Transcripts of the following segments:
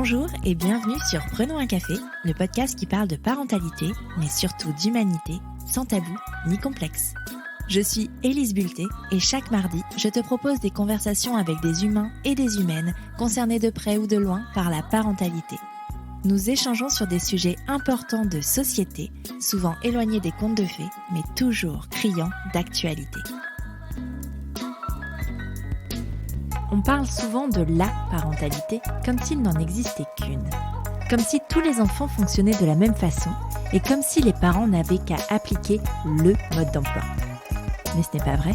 Bonjour et bienvenue sur Prenons un café, le podcast qui parle de parentalité, mais surtout d'humanité, sans tabou ni complexe. Je suis Élise Bulté et chaque mardi, je te propose des conversations avec des humains et des humaines concernés de près ou de loin par la parentalité. Nous échangeons sur des sujets importants de société, souvent éloignés des contes de fées, mais toujours criants d'actualité. On parle souvent de la parentalité comme s'il n'en existait qu'une. Comme si tous les enfants fonctionnaient de la même façon et comme si les parents n'avaient qu'à appliquer le mode d'emploi. Mais ce n'est pas vrai.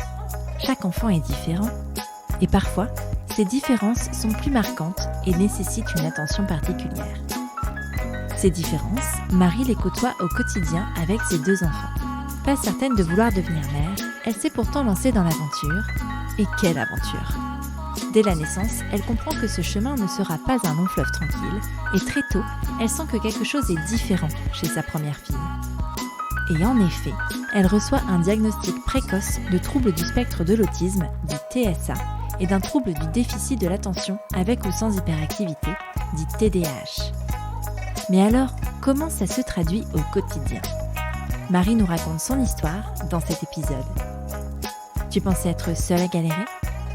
Chaque enfant est différent. Et parfois, ces différences sont plus marquantes et nécessitent une attention particulière. Ces différences, Marie les côtoie au quotidien avec ses deux enfants. Pas certaine de vouloir devenir mère, elle s'est pourtant lancée dans l'aventure. Et quelle aventure! Dès la naissance, elle comprend que ce chemin ne sera pas un long fleuve tranquille et très tôt, elle sent que quelque chose est différent chez sa première fille. Et en effet, elle reçoit un diagnostic précoce de trouble du spectre de l'autisme, dit TSA, et d'un trouble du déficit de l'attention avec ou sans hyperactivité, dit TDAH. Mais alors, comment ça se traduit au quotidien ? Marie nous raconte son histoire dans cet épisode. Tu pensais être seule à galérer ?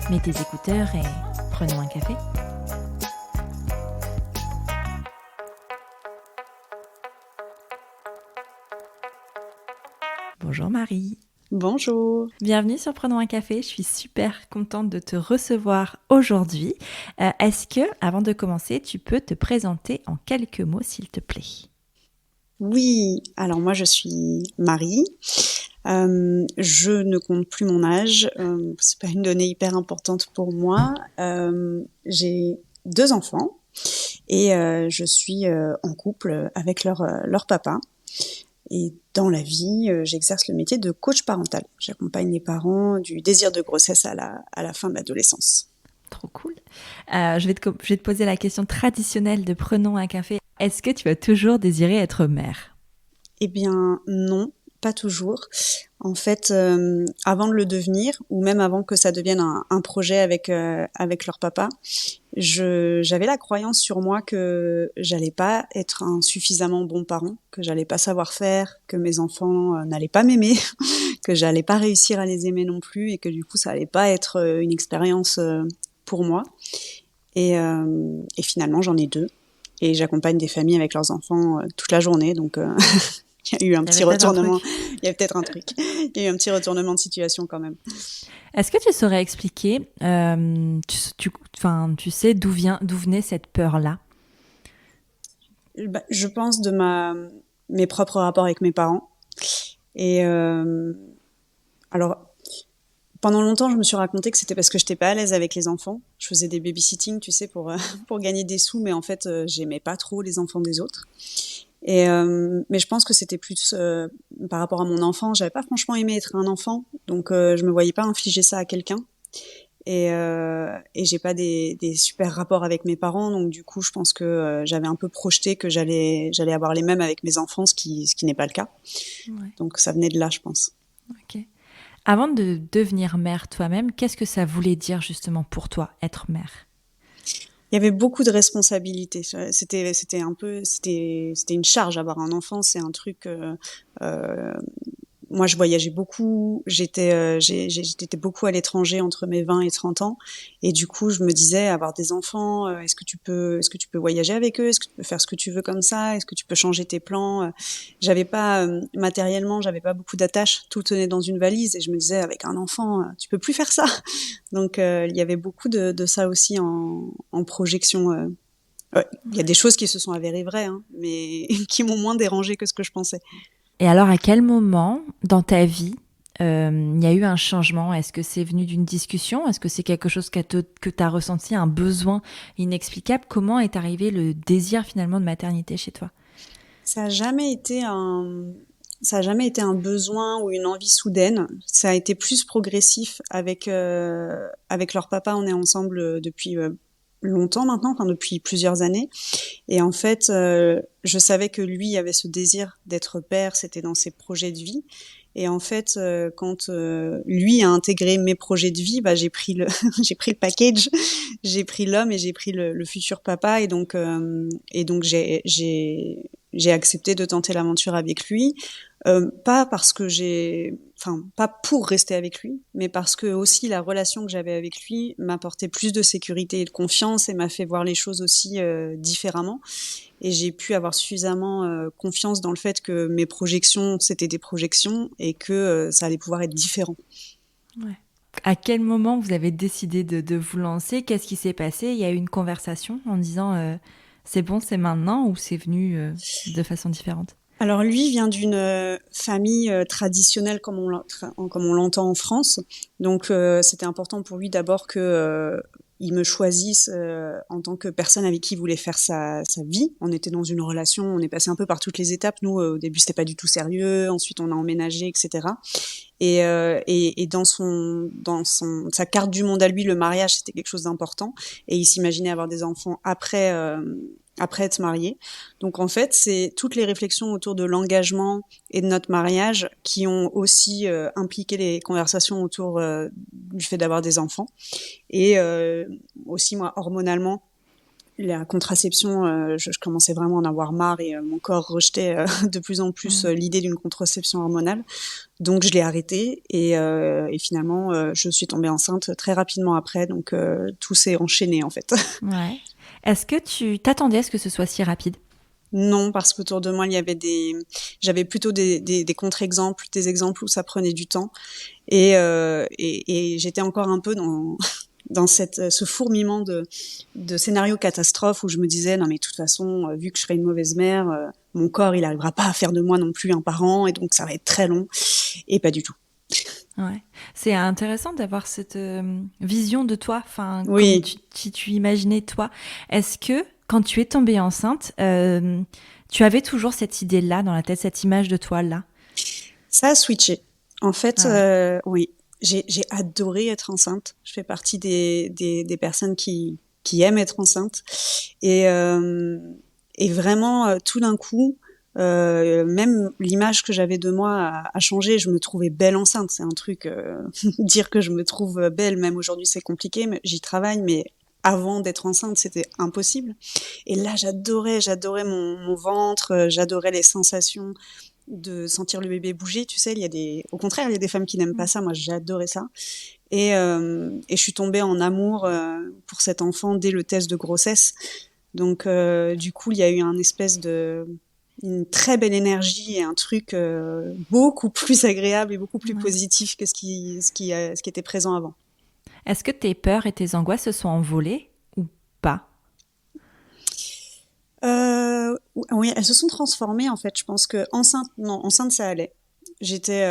Mets tes écouteurs et prenons un café. Bonjour Marie. Bonjour. Bienvenue sur Prenons un café. Je suis super contente de te recevoir aujourd'hui. Est-ce que, avant de commencer, tu peux te présenter en quelques mots, s'il te plaît ? Oui, alors moi je suis Marie. Je ne compte plus mon âge. C'est pas une donnée hyper importante pour moi. J'ai 2 enfants et je suis en couple avec leur papa. Et dans la vie, j'exerce le métier de coach parental. J'accompagne les parents du désir de grossesse à la fin de l'adolescence. Trop cool. Je vais te poser la question traditionnelle de Prenons un café. Est-ce que tu as toujours désiré être mère ? Eh bien non, pas toujours. En fait, avant de le devenir, ou même avant que ça devienne un projet avec leur papa, j'avais la croyance sur moi que j'allais pas être un suffisamment bon parent, que j'allais pas savoir faire, que mes enfants n'allaient pas m'aimer, que j'allais pas réussir à les aimer non plus, et que du coup ça allait pas être une expérience pour moi. Et finalement j'en ai 2, et j'accompagne des familles avec leurs enfants toute la journée, donc il y a eu un petit retournement. Il y a peut-être un truc. Il y a eu un petit retournement de situation quand même. Est-ce que tu saurais expliquer, tu sais d'où venait cette peur-là ? Je pense de mes propres rapports avec mes parents. Et alors, pendant longtemps, je me suis raconté que c'était parce que j'étais pas à l'aise avec les enfants. Je faisais des babysitting, tu sais, pour gagner des sous, mais en fait, j'aimais pas trop les enfants des autres. Mais je pense que c'était plus par rapport à mon enfant. J'avais pas franchement aimé être un enfant, donc je me voyais pas infliger ça à quelqu'un. Et j'ai pas des super rapports avec mes parents, donc du coup, je pense que j'avais un peu projeté que j'allais avoir les mêmes avec mes enfants, ce qui n'est pas le cas. Ouais. Donc ça venait de là, je pense. Ok. Avant de devenir mère toi-même, qu'est-ce que ça voulait dire justement pour toi, être mère ? Il y avait beaucoup de responsabilités. C'était une charge. Avoir un enfant, c'est un truc. Moi, je voyageais beaucoup. J'étais beaucoup à l'étranger entre mes 20 et 30 ans. Et du coup, je me disais, avoir des enfants, est-ce que tu peux voyager avec eux? Est-ce que tu peux faire ce que tu veux comme ça? Est-ce que tu peux changer tes plans? J'avais pas, matériellement, j'avais pas beaucoup d'attaches. Tout tenait dans une valise. Et je me disais, avec un enfant, tu peux plus faire ça. Donc, il y avait beaucoup de ça aussi en projection. Ouais, il y a des choses qui se sont avérées vraies, hein, mais qui m'ont moins dérangée que ce que je pensais. Et alors, à quel moment dans ta vie il y a eu un changement ? Est-ce que c'est venu d'une discussion ? Est-ce que c'est quelque chose que tu as ressenti, un besoin inexplicable ? Comment est arrivé le désir finalement de maternité chez toi ? Ça a jamais été un besoin ou une envie soudaine. Ça a été plus progressif avec leur papa. On est ensemble depuis longtemps maintenant, enfin depuis plusieurs années. Et en fait, je savais que lui avait ce désir d'être père, c'était dans ses projets de vie. Et en fait, quand lui a intégré mes projets de vie, bah, j'ai pris le j'ai pris le package, j'ai pris l'homme et j'ai pris le futur papa. Et donc j'ai accepté de tenter l'aventure avec lui. Pas parce que enfin, pas pour rester avec lui, mais parce que aussi la relation que j'avais avec lui m'apportait plus de sécurité et de confiance et m'a fait voir les choses aussi différemment. Et j'ai pu avoir suffisamment confiance dans le fait que mes projections, c'était des projections et que ça allait pouvoir être différent. Ouais. À quel moment vous avez décidé de vous lancer? Qu'est-ce qui s'est passé? Il y a eu une conversation en disant c'est bon, c'est maintenant, ou c'est venu de façon différente? Alors lui vient d'une famille traditionnelle comme on l'entend en France. Donc c'était important pour lui d'abord que il me choisisse en tant que personne avec qui il voulait faire sa vie. On était dans une relation, on est passé un peu par toutes les étapes. Nous, au début, c'était pas du tout sérieux. Ensuite, on a emménagé, etc. Et dans sa carte du monde à lui, le mariage, c'était quelque chose d'important. Et il s'imaginait avoir des enfants après être marié. Donc en fait, c'est toutes les réflexions autour de l'engagement et de notre mariage qui ont aussi impliqué les conversations autour du fait d'avoir des enfants. Et aussi, moi, hormonalement, la contraception, je commençais vraiment à en avoir marre et mon corps rejetait de plus en plus l'idée d'une contraception hormonale. Donc je l'ai arrêtée et finalement, je suis tombée enceinte très rapidement après. Donc tout s'est enchaîné en fait. Ouais. Est-ce que tu t'attendais à ce que ce soit si rapide? Non, parce qu'autour de moi, j'avais plutôt des contre-exemples, des exemples où ça prenait du temps. Et j'étais encore un peu dans ce fourmillement de scénarios catastrophes où je me disais, non mais de toute façon, vu que je serai une mauvaise mère, mon corps, il arrivera pas à faire de moi non plus un parent, et donc ça va être très long. Et pas du tout. Ouais. C'est intéressant d'avoir cette vision de toi, enfin, comme Oui. si tu imaginais toi. Est-ce que quand tu es tombée enceinte, tu avais toujours cette idée-là dans la tête, cette image de toi-là? Ça a switché. En fait, Ah ouais. oui, j'ai adoré être enceinte. Je fais partie des personnes qui aiment être enceinte. Et, euh, et vraiment, tout d'un coup, même l'image que j'avais de moi a changé. Je me trouvais belle enceinte. C'est un truc, dire que je me trouve belle, même aujourd'hui, c'est compliqué, mais j'y travaille, mais avant d'être enceinte, c'était impossible. Et là, j'adorais mon ventre, j'adorais les sensations de sentir le bébé bouger. Tu sais, au contraire, il y a des femmes qui n'aiment pas ça. Moi, j'adorais ça. Et je suis tombée en amour pour cet enfant dès le test de grossesse. Donc, du coup, il y a eu une très belle énergie et un truc beaucoup plus agréable et beaucoup plus Ouais. positif que ce qui était présent avant. Est-ce que tes peurs et tes angoisses se sont envolées ou pas? Oui, elles se sont transformées en fait. Je pense que enceinte, non, enceinte ça allait. J'étais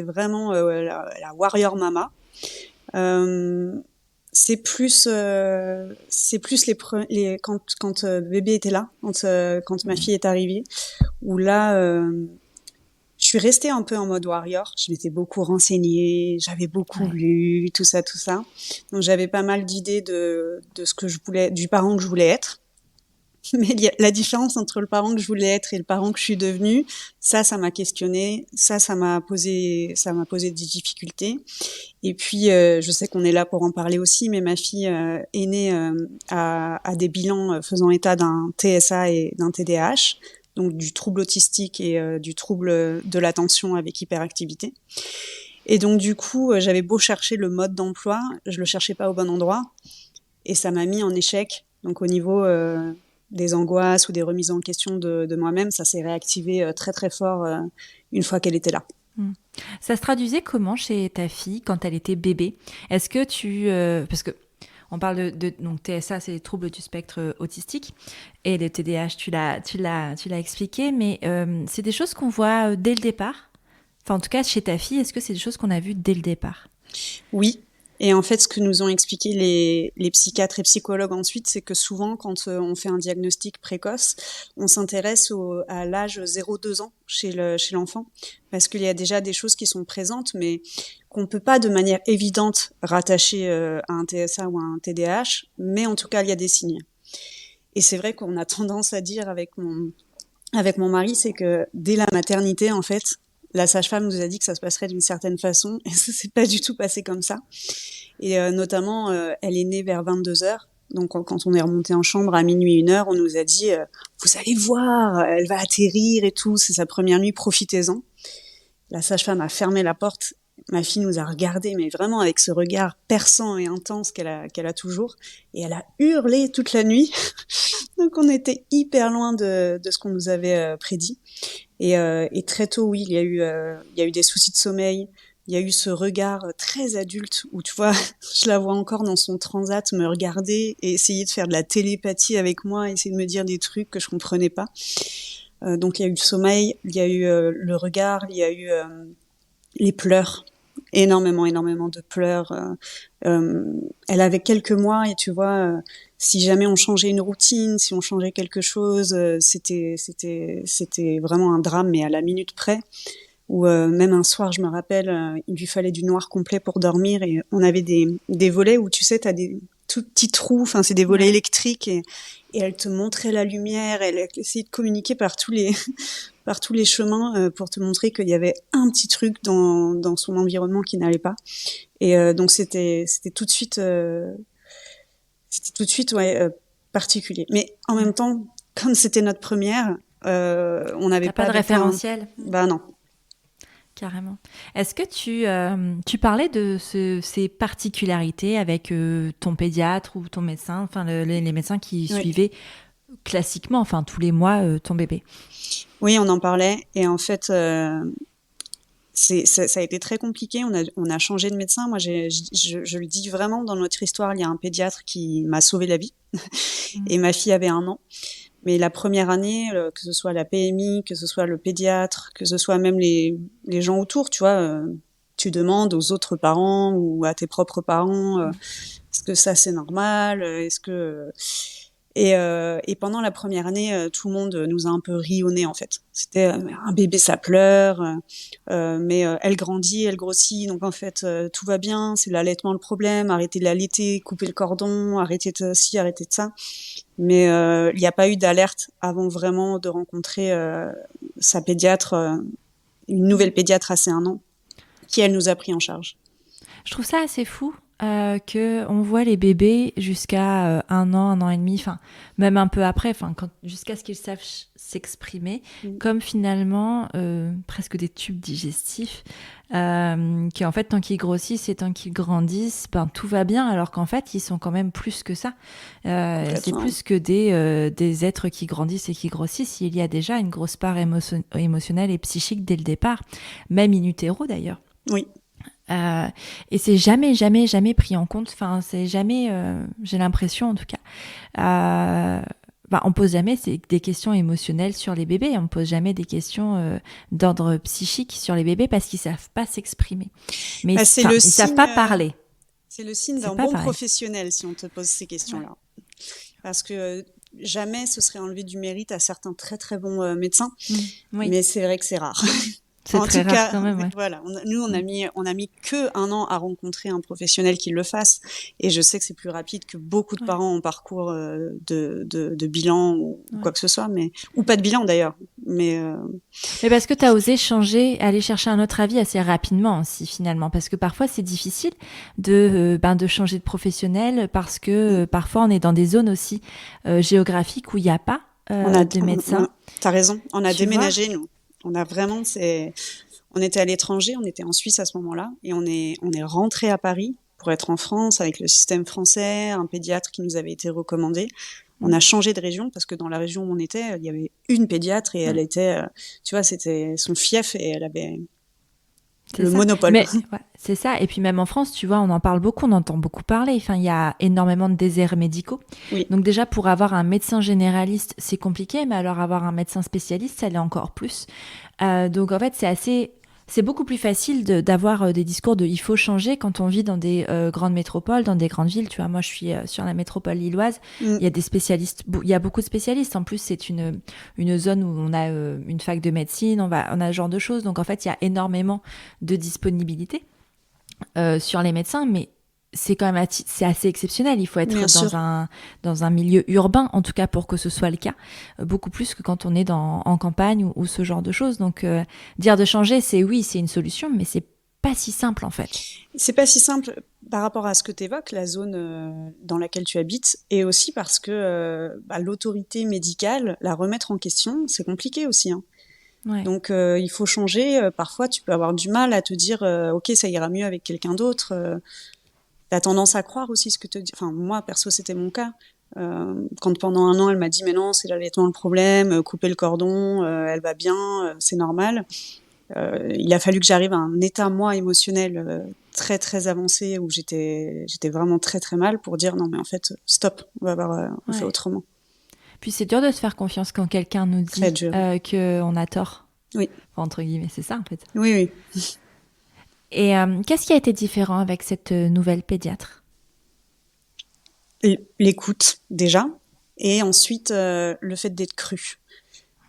vraiment la warrior mama. Euh, c'est plus quand bébé était là, quand ma fille est arrivée, où là, je suis restée un peu en mode warrior. Je m'étais beaucoup renseignée, j'avais beaucoup Ouais. lu, tout ça, tout ça. Donc j'avais pas mal d'idées de ce que je voulais, du parent que je voulais être. Mais la différence entre le parent que je voulais être et le parent que je suis devenue, ça m'a questionné, ça m'a posé des difficultés. Et puis, je sais qu'on est là pour en parler aussi, mais ma fille aînée a des bilans faisant état d'un TSA et d'un TDAH, donc du trouble autistique et du trouble de l'attention avec hyperactivité. Et donc, du coup, j'avais beau chercher le mode d'emploi, je le cherchais pas au bon endroit, et ça m'a mis en échec. Donc, au niveau des angoisses ou des remises en question de moi-même, ça s'est réactivé très très fort une fois qu'elle était là. Mm. Ça se traduisait comment chez ta fille quand elle était bébé? Est-ce que parce que on parle donc TSA, c'est les troubles du spectre autistique, et le TDAH, tu l'as expliqué, mais c'est des choses qu'on voit dès le départ. Enfin, en tout cas, chez ta fille, est-ce que c'est des choses qu'on a vues dès le départ? Oui. Et en fait, ce que nous ont expliqué les psychiatres et psychologues ensuite, c'est que souvent, quand on fait un diagnostic précoce, on s'intéresse à l'âge 0-2 ans chez l'enfant, parce qu'il y a déjà des choses qui sont présentes, mais qu'on peut pas de manière évidente rattacher à un TSA ou à un TDAH, mais en tout cas, il y a des signes. Et c'est vrai qu'on a tendance à dire avec mon mari, c'est que dès la maternité, en fait, la sage-femme nous a dit que ça se passerait d'une certaine façon, et ça s'est pas du tout passé comme ça. Et notamment, elle est née vers 22h. Donc quand on est remonté en chambre à minuit 1h, on nous a dit vous allez voir, elle va atterrir et tout, c'est sa première nuit, profitez-en. La sage-femme a fermé la porte. Ma fille nous a regardé, mais vraiment avec ce regard perçant et intense qu'elle a toujours, et elle a hurlé toute la nuit. Donc on était hyper loin de ce qu'on nous avait prédit. Et très tôt, oui, il y a eu des soucis de sommeil. Il y a eu ce regard très adulte où, tu vois, je la vois encore dans son transat me regarder et essayer de faire de la télépathie avec moi, essayer de me dire des trucs que je comprenais pas. Donc il y a eu le sommeil, il y a eu le regard, il y a eu les pleurs, énormément de pleurs. Elle avait quelques mois et tu vois, si jamais on changeait une routine, si on changeait quelque chose, c'était vraiment un drame, mais à la minute près. Ou même un soir, je me rappelle, il lui fallait du noir complet pour dormir et on avait des volets où tu sais, t'as des tout petits trous, enfin c'est des volets électriques et elle te montrait la lumière, elle essayait de communiquer par tous les par tous les chemins pour te montrer qu'il y avait un petit truc dans son environnement qui n'allait pas. Et donc c'était tout de suite ouais particulier. Mais en même temps, comme c'était notre première, on n'avait pas de référentiel. Bah non. Carrément. Est-ce que tu parlais de ces particularités avec ton pédiatre ou ton médecin, enfin les médecins qui suivaient classiquement, enfin tous les mois, ton bébé? Oui, on en parlait et en fait, ça a été très compliqué. On a changé de médecin. Moi, je le dis vraiment, dans notre histoire, il y a un pédiatre qui m'a sauvé la vie et ma fille avait 1 an. Mais la première année, que ce soit la PMI, que ce soit le pédiatre, que ce soit même les gens autour, tu vois, tu demandes aux autres parents ou à tes propres parents, est-ce que ça c'est normal, est-ce que et pendant la première année, tout le monde nous a un peu rionnés en fait. C'était un bébé ça pleure, mais elle grandit, elle grossit, donc en fait tout va bien, c'est l'allaitement le problème, arrêtez de l'allaiter, coupez le cordon, arrêtez de ci, arrêtez de ça. Mais il n'y a pas eu d'alerte avant vraiment de rencontrer sa pédiatre, une nouvelle pédiatre à ses 1 an, qui elle nous a pris en charge. Je trouve ça assez fou que on voit les bébés jusqu'à 1 an et demi, enfin même un peu après, enfin jusqu'à ce qu'ils savent s'exprimer, comme finalement presque des tubes digestifs, qui en fait tant qu'ils grossissent et tant qu'ils grandissent, ben tout va bien, alors qu'en fait ils sont quand même plus que ça. C'est plus que des êtres qui grandissent et qui grossissent. Il y a déjà une grosse part émotionnelle et psychique dès le départ, même in utero d'ailleurs. Oui. Et c'est jamais pris en compte. Enfin, c'est jamais, j'ai l'impression en tout cas. On pose jamais des questions émotionnelles sur les bébés. On pose jamais des questions d'ordre psychique sur les bébés parce qu'ils savent pas s'exprimer. Mais ils savent pas parler. C'est le signe d'un bon professionnel si on te pose ces questions-là. Ouais. Parce que jamais ce serait enlevé du mérite à certains très très bons médecins. Oui. Mais c'est vrai que c'est rare. C'est très rare quand même, ouais. Voilà. Nous, on a mis que 1 an à rencontrer un professionnel qui le fasse. Et je sais que c'est plus rapide que beaucoup de parents en parcours de bilan ou quoi que ce soit, ou pas de bilan d'ailleurs. Mais parce que tu as osé aller chercher un autre avis assez rapidement aussi finalement, parce que parfois c'est difficile de changer de professionnel parce que parfois on est dans des zones aussi géographiques où il n'y a pas de médecins. T'as raison. On a déménagé nous. On a vraiment, on était à l'étranger, on était en Suisse à ce moment-là, et on est rentré à Paris pour être en France avec le système français, un pédiatre qui nous avait été recommandé. On a changé de région parce que dans la région où on était, il y avait une pédiatre et elle était, tu vois, c'était son fief et elle avait le monopole. Mais c'est ça. Et puis même en France, tu vois, on en parle beaucoup, on entend beaucoup parler. Enfin, il y a énormément de déserts médicaux. Oui. Donc déjà, pour avoir un médecin généraliste, c'est compliqué, mais alors avoir un médecin spécialiste, ça l'est encore plus. Donc en fait, c'est beaucoup plus facile d'avoir des discours de il faut changer quand on vit dans des grandes métropoles, dans des grandes villes. Tu vois, moi, je suis sur la métropole lilloise. Il y a des spécialistes, il y a beaucoup de spécialistes. En plus, c'est une zone où on a une fac de médecine, on a ce genre de choses. Donc, en fait, il y a énormément de disponibilité. sur les médecins, mais c'est quand même c'est assez exceptionnel. Il faut être Bien sûr. dans un milieu urbain, en tout cas pour que ce soit le cas, beaucoup plus que quand on est en campagne ou ce genre de choses. Donc, dire de changer, c'est une solution, mais c'est pas si simple en fait. C'est pas si simple par rapport à ce que tu évoques, la zone dans laquelle tu habites, et aussi parce que l'autorité médicale, la remettre en question, c'est compliqué aussi, hein. Ouais. Donc il faut changer. Parfois, tu peux avoir du mal à te dire, ok, ça ira mieux avec quelqu'un d'autre. T'as tendance à croire aussi ce que te dit. Enfin, moi, perso, c'était mon cas. Quand pendant un an, elle m'a dit, mais non, c'est l'allaitement le problème, coupez le cordon, elle va bien, c'est normal. Il a fallu que j'arrive à un état, moi, émotionnel très, très avancé où j'étais vraiment très, très mal pour dire, non, mais en fait, stop, on fait Ouais. autrement. Puis c'est dur de se faire confiance quand quelqu'un nous Très dit dur. qu'on a tort. Oui, Enfin, entre guillemets, c'est ça en fait. oui, oui. Et qu'est-ce qui a été différent avec cette nouvelle pédiatre? L'écoute, déjà. Et ensuite, le fait d'être cru.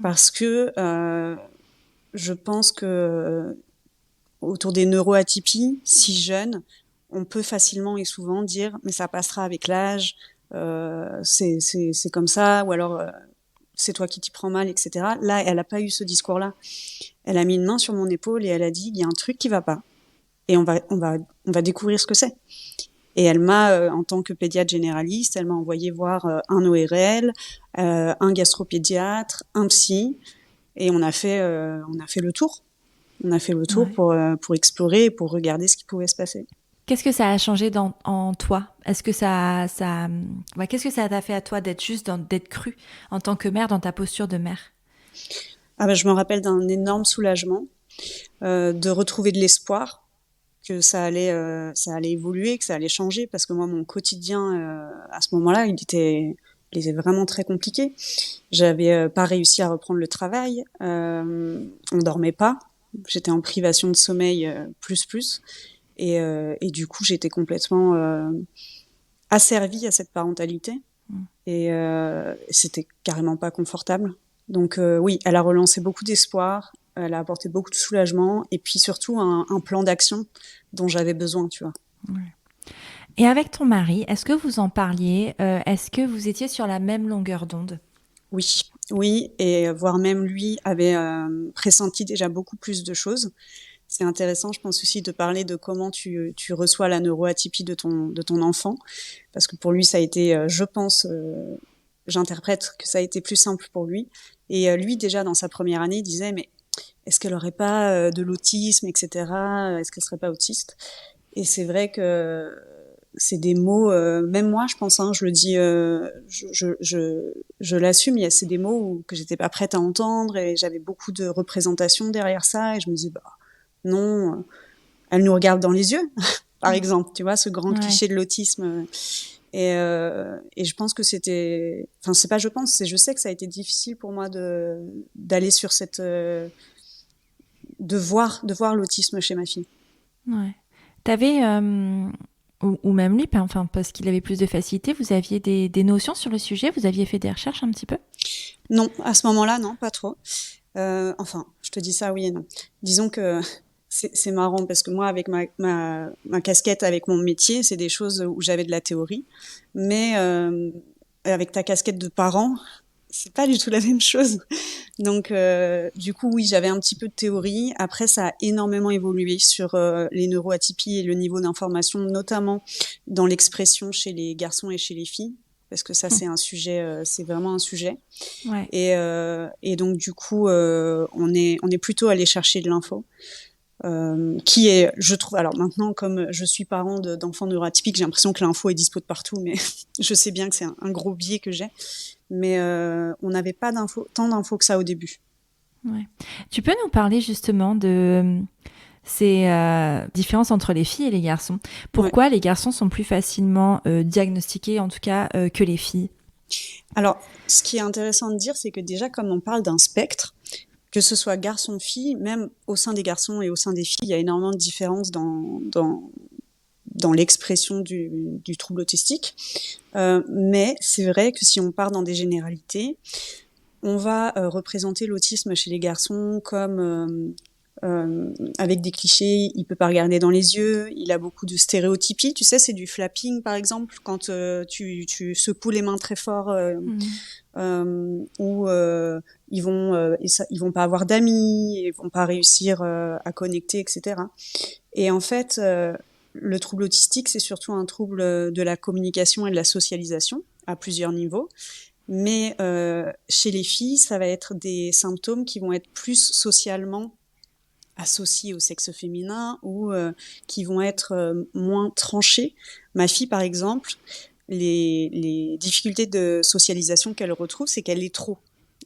Parce que je pense que autour des neuroatypies, si jeunes, on peut facilement et souvent dire mais ça passera avec l'âge, c'est comme ça, ou alors c'est toi qui t'y prends mal, etc. Là, elle n'a pas eu ce discours-là. Elle a mis une main sur mon épaule et elle a dit il y a un truc qui va pas et on va découvrir ce que c'est. Et elle m'a, en tant que pédiatre généraliste, elle m'a envoyé voir un ORL, un gastropédiatre, un psy, et on a fait le tour. On a fait le tour Ouais. pour explorer et pour regarder ce qui pouvait se passer. Qu'est-ce que ça a changé en toi? Est-ce que qu'est-ce que ça t'a fait à toi d'être d'être crue en tant que mère dans ta posture de mère? Ah ben, je me rappelle d'un énorme soulagement, de retrouver de l'espoir, que ça allait évoluer, que ça allait changer, parce que moi, mon quotidien, à ce moment-là, il était vraiment très compliqué. J'avais pas réussi à reprendre le travail, on dormait pas, j'étais en privation de sommeil plus, et du coup, j'étais complètement asservie à cette parentalité, Mm. et c'était carrément pas confortable. Donc oui, elle a relancé beaucoup d'espoir, elle a apporté beaucoup de soulagement, et puis surtout un plan d'action dont j'avais besoin, tu vois. Ouais. Et avec ton mari, est-ce que vous en parliez? Est-ce que vous étiez sur la même longueur d'onde? Oui, oui, et voire même lui avait pressenti déjà beaucoup plus de choses. C'est intéressant, je pense aussi, de parler de comment tu reçois la neuroatypie de ton enfant, parce que pour lui, ça a été, je pense, j'interprète que ça a été plus simple pour lui. Et lui, déjà dans sa première année, il disait, mais est-ce qu'elle aurait pas de l'autisme, etc. Est-ce qu'elle serait pas autiste? Et c'est vrai que c'est des mots, même moi, je pense, hein, je le dis, je l'assume. C'est des mots que j'étais pas prête à entendre et j'avais beaucoup de représentations derrière ça et je me disais, bah non, elle nous regarde dans les yeux, par Mm. exemple, tu vois, ce grand Ouais. cliché de l'autisme. Et je pense que c'était, enfin, c'est pas, je pense, c'est, je sais que ça a été difficile pour moi d'aller sur cette, de voir l'autisme chez ma fille. Ouais. T'avais, ou même lui, enfin, parce qu'il avait plus de facilité, vous aviez des notions sur le sujet? Vous aviez fait des recherches un petit peu? Non, à ce moment-là, non, pas trop. Enfin, je te dis ça, oui et non. Disons que c'est marrant parce que moi, avec ma casquette, avec mon métier, c'est des choses où j'avais de la théorie. Mais avec ta casquette de parent, c'est pas du tout la même chose. Donc, du coup, oui, j'avais un petit peu de théorie. Après, ça a énormément évolué sur les neuroatypies et le niveau d'information, notamment dans l'expression chez les garçons et chez les filles. Parce que ça, Mm. c'est un sujet, c'est vraiment un sujet. Ouais. Et donc du coup, on est plutôt allé chercher de l'info, qui est, je trouve. Alors maintenant, comme je suis parent d'enfants neuroatypiques, j'ai l'impression que l'info est dispo de partout, mais je sais bien que c'est un gros biais que j'ai. Mais on n'avait pas tant d'infos que ça au début. Ouais. Tu peux nous parler justement de ces différences entre les filles et les garçons? Ouais. Pourquoi les garçons sont plus facilement diagnostiqués, en tout cas, que les filles? Alors, ce qui est intéressant de dire, c'est que déjà, comme on parle d'un spectre, que ce soit garçon-fille, même au sein des garçons et au sein des filles, il y a énormément de différences dans l'expression du trouble autistique. Mais c'est vrai que si on part dans des généralités, on va représenter l'autisme chez les garçons comme avec des clichés. Il peut pas regarder dans les yeux. Il a beaucoup de stéréotypies. Tu sais, c'est du flapping, par exemple, quand tu secoues les mains très fort, ou ils vont pas avoir d'amis, ils vont pas réussir à connecter, etc. Et en fait, le trouble autistique, c'est surtout un trouble de la communication et de la socialisation à plusieurs niveaux. Mais chez les filles, ça va être des symptômes qui vont être plus socialement associés au sexe féminin ou qui vont être moins tranchés. Ma fille, par exemple, les difficultés de socialisation qu'elle retrouve, c'est qu'elle est trop.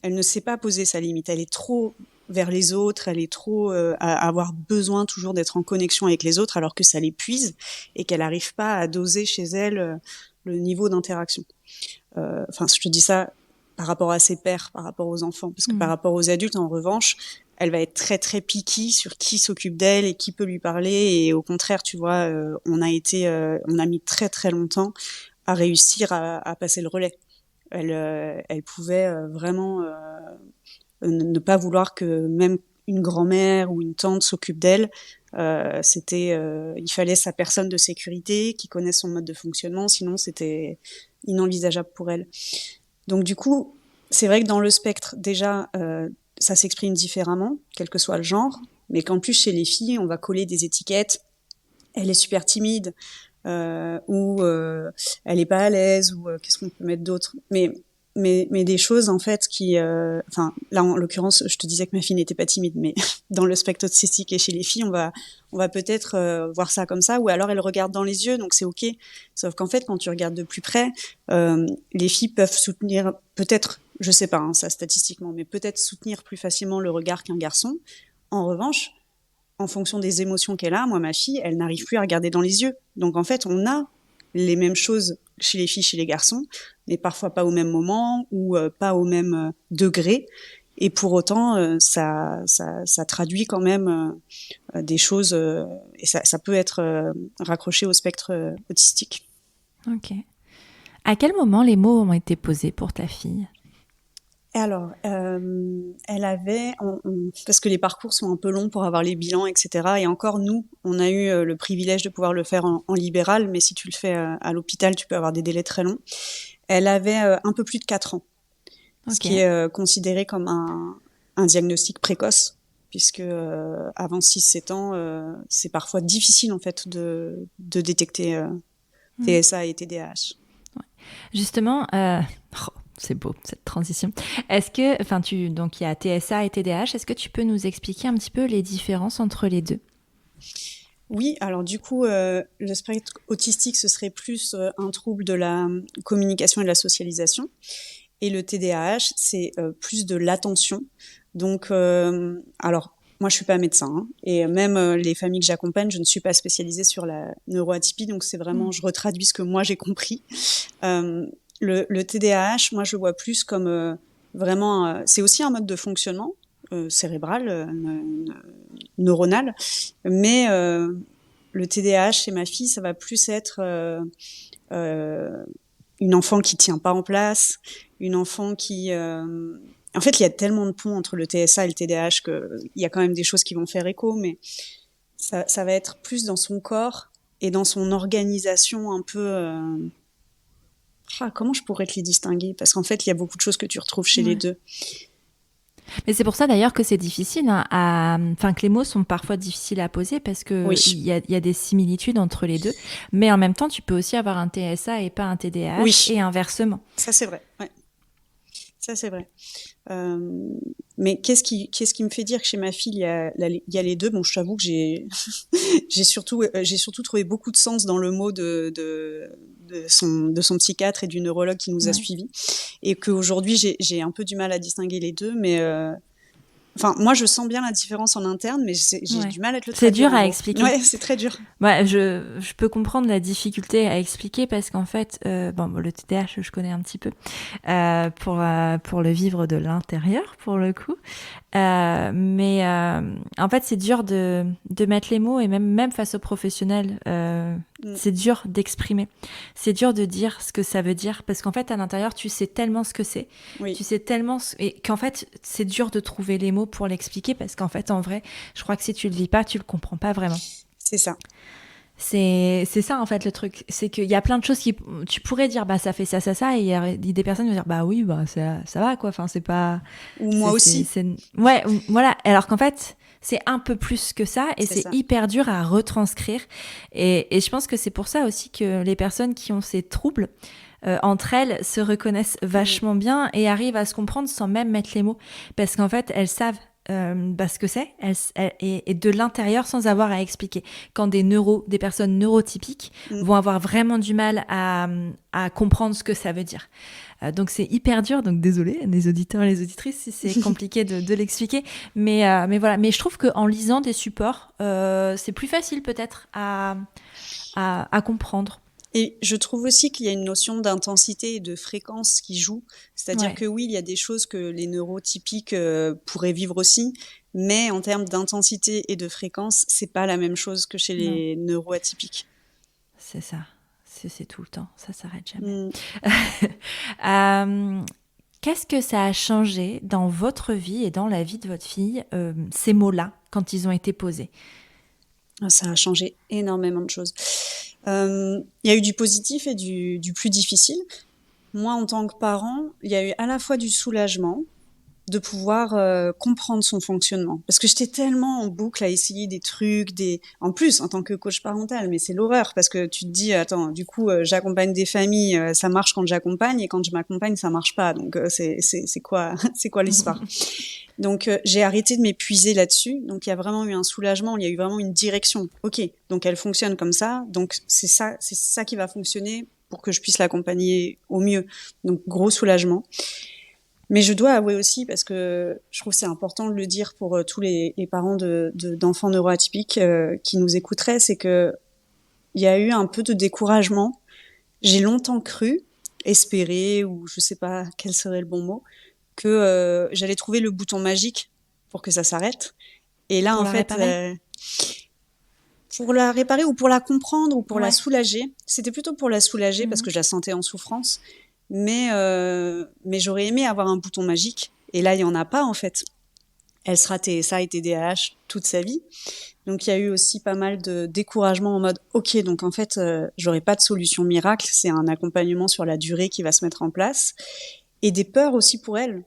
Elle ne sait pas poser sa limite. Elle est trop vers les autres, elle est trop à avoir besoin toujours d'être en connexion avec les autres, alors que ça l'épuise et qu'elle n'arrive pas à doser chez elle le niveau d'interaction. Enfin, je te dis ça par rapport à ses pairs, par rapport aux enfants, parce que par rapport aux adultes, en revanche, elle va être très très picky sur qui s'occupe d'elle et qui peut lui parler. Et au contraire, tu vois, on a mis très très longtemps à réussir à passer le relais. Elle pouvait vraiment ne pas vouloir que même une grand-mère ou une tante s'occupe d'elle. Il fallait sa personne de sécurité qui connaisse son mode de fonctionnement, sinon c'était inenvisageable pour elle. Donc du coup, c'est vrai que dans le spectre, déjà, ça s'exprime différemment, quel que soit le genre, mais qu'en plus chez les filles, on va coller des étiquettes. Elle est super timide, ou elle est pas à l'aise, ou qu'est-ce qu'on peut mettre d'autre. Mais des choses en fait qui, enfin là en l'occurrence, je te disais que ma fille n'était pas timide, mais dans le spectre autistique et chez les filles, on va peut-être voir ça comme ça, ou alors elle regarde dans les yeux, donc c'est ok. Sauf qu'en fait, quand tu regardes de plus près, les filles peuvent soutenir, peut-être, je sais pas, hein, ça statistiquement, mais peut-être soutenir plus facilement le regard qu'un garçon. En revanche, en fonction des émotions qu'elle a, moi ma fille, elle n'arrive plus à regarder dans les yeux. Donc en fait, on a les mêmes choses chez les filles, chez les garçons, mais parfois pas au même moment ou pas au même degré. Et pour autant, ça traduit quand même des choses, et ça peut être raccroché au spectre autistique. Ok. À quel moment les mots ont été posés pour ta fille ? Alors, elle avait, parce que les parcours sont un peu longs pour avoir les bilans, etc. Et encore, nous, on a eu le privilège de pouvoir le faire en libéral, mais si tu le fais à l'hôpital, tu peux avoir des délais très longs. Elle avait un peu plus de 4 ans, ce qui est considéré comme un diagnostic précoce, puisque avant 6-7 ans, c'est parfois difficile en fait de détecter TSA et TDAH. Ouais. Justement, c'est beau cette transition. Est-ce que, donc il y a TSA et TDAH, est-ce que tu peux nous expliquer un petit peu les différences entre les deux ? Oui, alors du coup, le spectre autistique, ce serait plus un trouble de la communication et de la socialisation. Et le TDAH, c'est plus de l'attention. Donc, alors, moi, je suis pas médecin, hein, et même les familles que j'accompagne, je ne suis pas spécialisée sur la neuroatypie, donc c'est vraiment, je retraduis ce que moi j'ai compris. Le TDAH, moi, je le vois plus comme vraiment, c'est aussi un mode de fonctionnement cérébral, neuronal, mais le TDAH chez ma fille, ça va plus être une enfant qui tient pas en place, une enfant qui... En fait, il y a tellement de ponts entre le TSA et le TDAH qu'il y a quand même des choses qui vont faire écho, mais ça va être plus dans son corps et dans son organisation un peu... comment je pourrais te les distinguer ? Parce qu'en fait, il y a beaucoup de choses que tu retrouves chez les deux. Mais c'est pour ça d'ailleurs que c'est difficile, que les mots sont parfois difficiles à poser parce que il y a des similitudes entre les deux. Mais en même temps, tu peux aussi avoir un TSA et pas un TDAH et inversement. Ça c'est vrai. Ouais. Ça c'est vrai. Mais qu'est-ce qui me fait dire que chez ma fille il y a les deux ? Bon, je t'avoue que j'ai surtout trouvé beaucoup de sens dans le mot de son psychiatre et du neurologue qui nous a suivis, et qu'aujourd'hui j'ai un peu du mal à distinguer les deux, mais enfin, moi, je sens bien la différence en interne, mais j'ai du mal à te le traduire. C'est dur à expliquer. Ouais, c'est très dur. Ouais, je peux comprendre la difficulté à expliquer parce qu'en fait, le TDAH, je connais un petit peu pour le vivre de l'intérieur, pour le coup. En fait, c'est dur de mettre les mots, et même face aux professionnels Mm. C'est dur d'exprimer. C'est dur de dire ce que ça veut dire parce qu'en fait, à l'intérieur, tu sais tellement ce que c'est. Oui, Tu sais tellement et qu'en fait, c'est dur de trouver les mots pour l'expliquer parce qu'en fait, en vrai, je crois que si tu le vis pas, tu le comprends pas vraiment. c'est ça. C'est ça en fait le truc, c'est qu'il y a plein de choses qui tu pourrais dire bah ça fait ça et il y a des personnes qui vont dire bah oui bah ça va quoi, enfin c'est pas Ou moi aussi, ouais voilà, alors qu'en fait c'est un peu plus que ça et c'est c'est ça. hyper dur à retranscrire et je pense que c'est pour ça aussi que les personnes qui ont ces troubles entre elles se reconnaissent Mm. vachement bien et arrivent à se comprendre sans même mettre les mots parce qu'en fait elles savent ce que c'est et de l'intérieur sans avoir à expliquer. Quand des personnes neurotypiques Mm. vont avoir vraiment du mal à comprendre ce que ça veut dire. Donc c'est hyper dur, donc désolé les auditeurs et les auditrices si c'est compliqué de l'expliquer, mais voilà. Mais je trouve qu'en lisant des supports, c'est plus facile peut-être à comprendre. Et je trouve aussi qu'il y a une notion d'intensité et de fréquence qui joue. C'est-à-dire Ouais, que oui, il y a des choses que les neurotypiques pourraient vivre aussi, mais en termes d'intensité et de fréquence, c'est pas la même chose que chez non, les neuroatypiques. c'est ça. C'est tout le temps, ça s'arrête jamais. Mm. Euh, Qu'est-ce que ça a changé dans votre vie et dans la vie de votre fille, ces mots-là, quand ils ont été posés? Ça a changé énormément de choses. Il y a eu du positif et du plus difficile. Moi, en tant que parent, il y a eu à la fois du soulagement de pouvoir comprendre son fonctionnement. Parce que j'étais tellement en boucle à essayer des trucs, en plus, en tant que coach parental, mais c'est l'horreur, parce que tu te dis, attends, du coup, j'accompagne des familles, ça marche quand j'accompagne, et quand je m'accompagne, ça marche pas. Donc, c'est quoi, c'est quoi l'histoire? Donc, j'ai arrêté de m'épuiser là-dessus. Donc, il y a vraiment eu un soulagement, il y a eu vraiment une direction. Ok, donc elle fonctionne comme ça, donc c'est ça qui va fonctionner pour que je puisse l'accompagner au mieux. Donc, gros soulagement. Mais je dois avouer aussi, parce que je trouve que c'est important de le dire pour tous les parents d'enfants neuroatypiques qui nous écouteraient, c'est que il y a eu un peu de découragement. J'ai longtemps cru, espéré, ou je sais pas quel serait le bon mot, que j'allais trouver le bouton magique pour que ça s'arrête. Et là, Pour en la fait, réparer? pour la réparer ou pour la comprendre ou pour la Ouais. soulager, c'était plutôt pour la soulager parce Mhm. que je la sentais en souffrance. Mais j'aurais aimé avoir un bouton magique. Et là, il y en a pas en fait. Elle sera TSA et TDAH toute sa vie. Donc il y a eu aussi pas mal de découragement en mode OK, donc en fait, j'aurai pas de solution miracle, c'est un accompagnement sur la durée qui va se mettre en place et des peurs aussi pour elle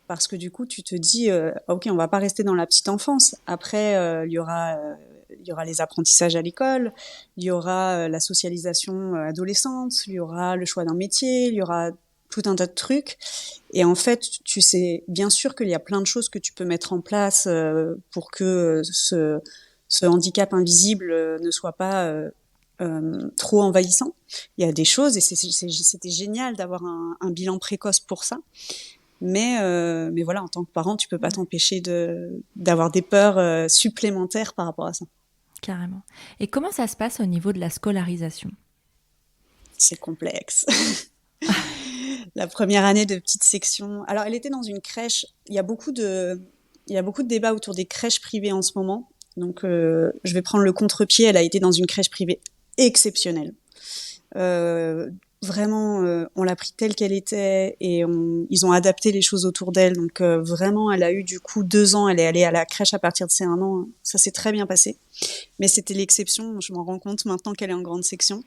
parce que du coup, tu te dis OK, on va pas rester dans la petite enfance. Après il y aura les apprentissages à l'école, il y aura la socialisation adolescente, il y aura le choix d'un métier, il y aura tout un tas de trucs. Et en fait, tu sais bien sûr qu'il y a plein de choses que tu peux mettre en place pour que ce handicap invisible ne soit pas trop envahissant. Il y a des choses, et c'était génial d'avoir un bilan précoce pour ça. Mais voilà, en tant que parent, tu peux pas t'empêcher d'avoir des peurs supplémentaires par rapport à ça. Carrément. Et comment ça se passe au niveau de la scolarisation? C'est complexe. La première année de petite section. Alors, elle était dans une crèche. Il y a beaucoup de débats autour des crèches privées en ce moment. Donc, je vais prendre le contre-pied. Elle a été dans une crèche privée exceptionnelle. Vraiment, on l'a pris telle qu'elle était et ils ont adapté les choses autour d'elle. Donc, vraiment, elle a eu du coup 2 ans. Elle est allée à la crèche à partir de ses 1 an. Ça s'est très bien passé. Mais c'était l'exception. Je m'en rends compte maintenant qu'elle est en grande section.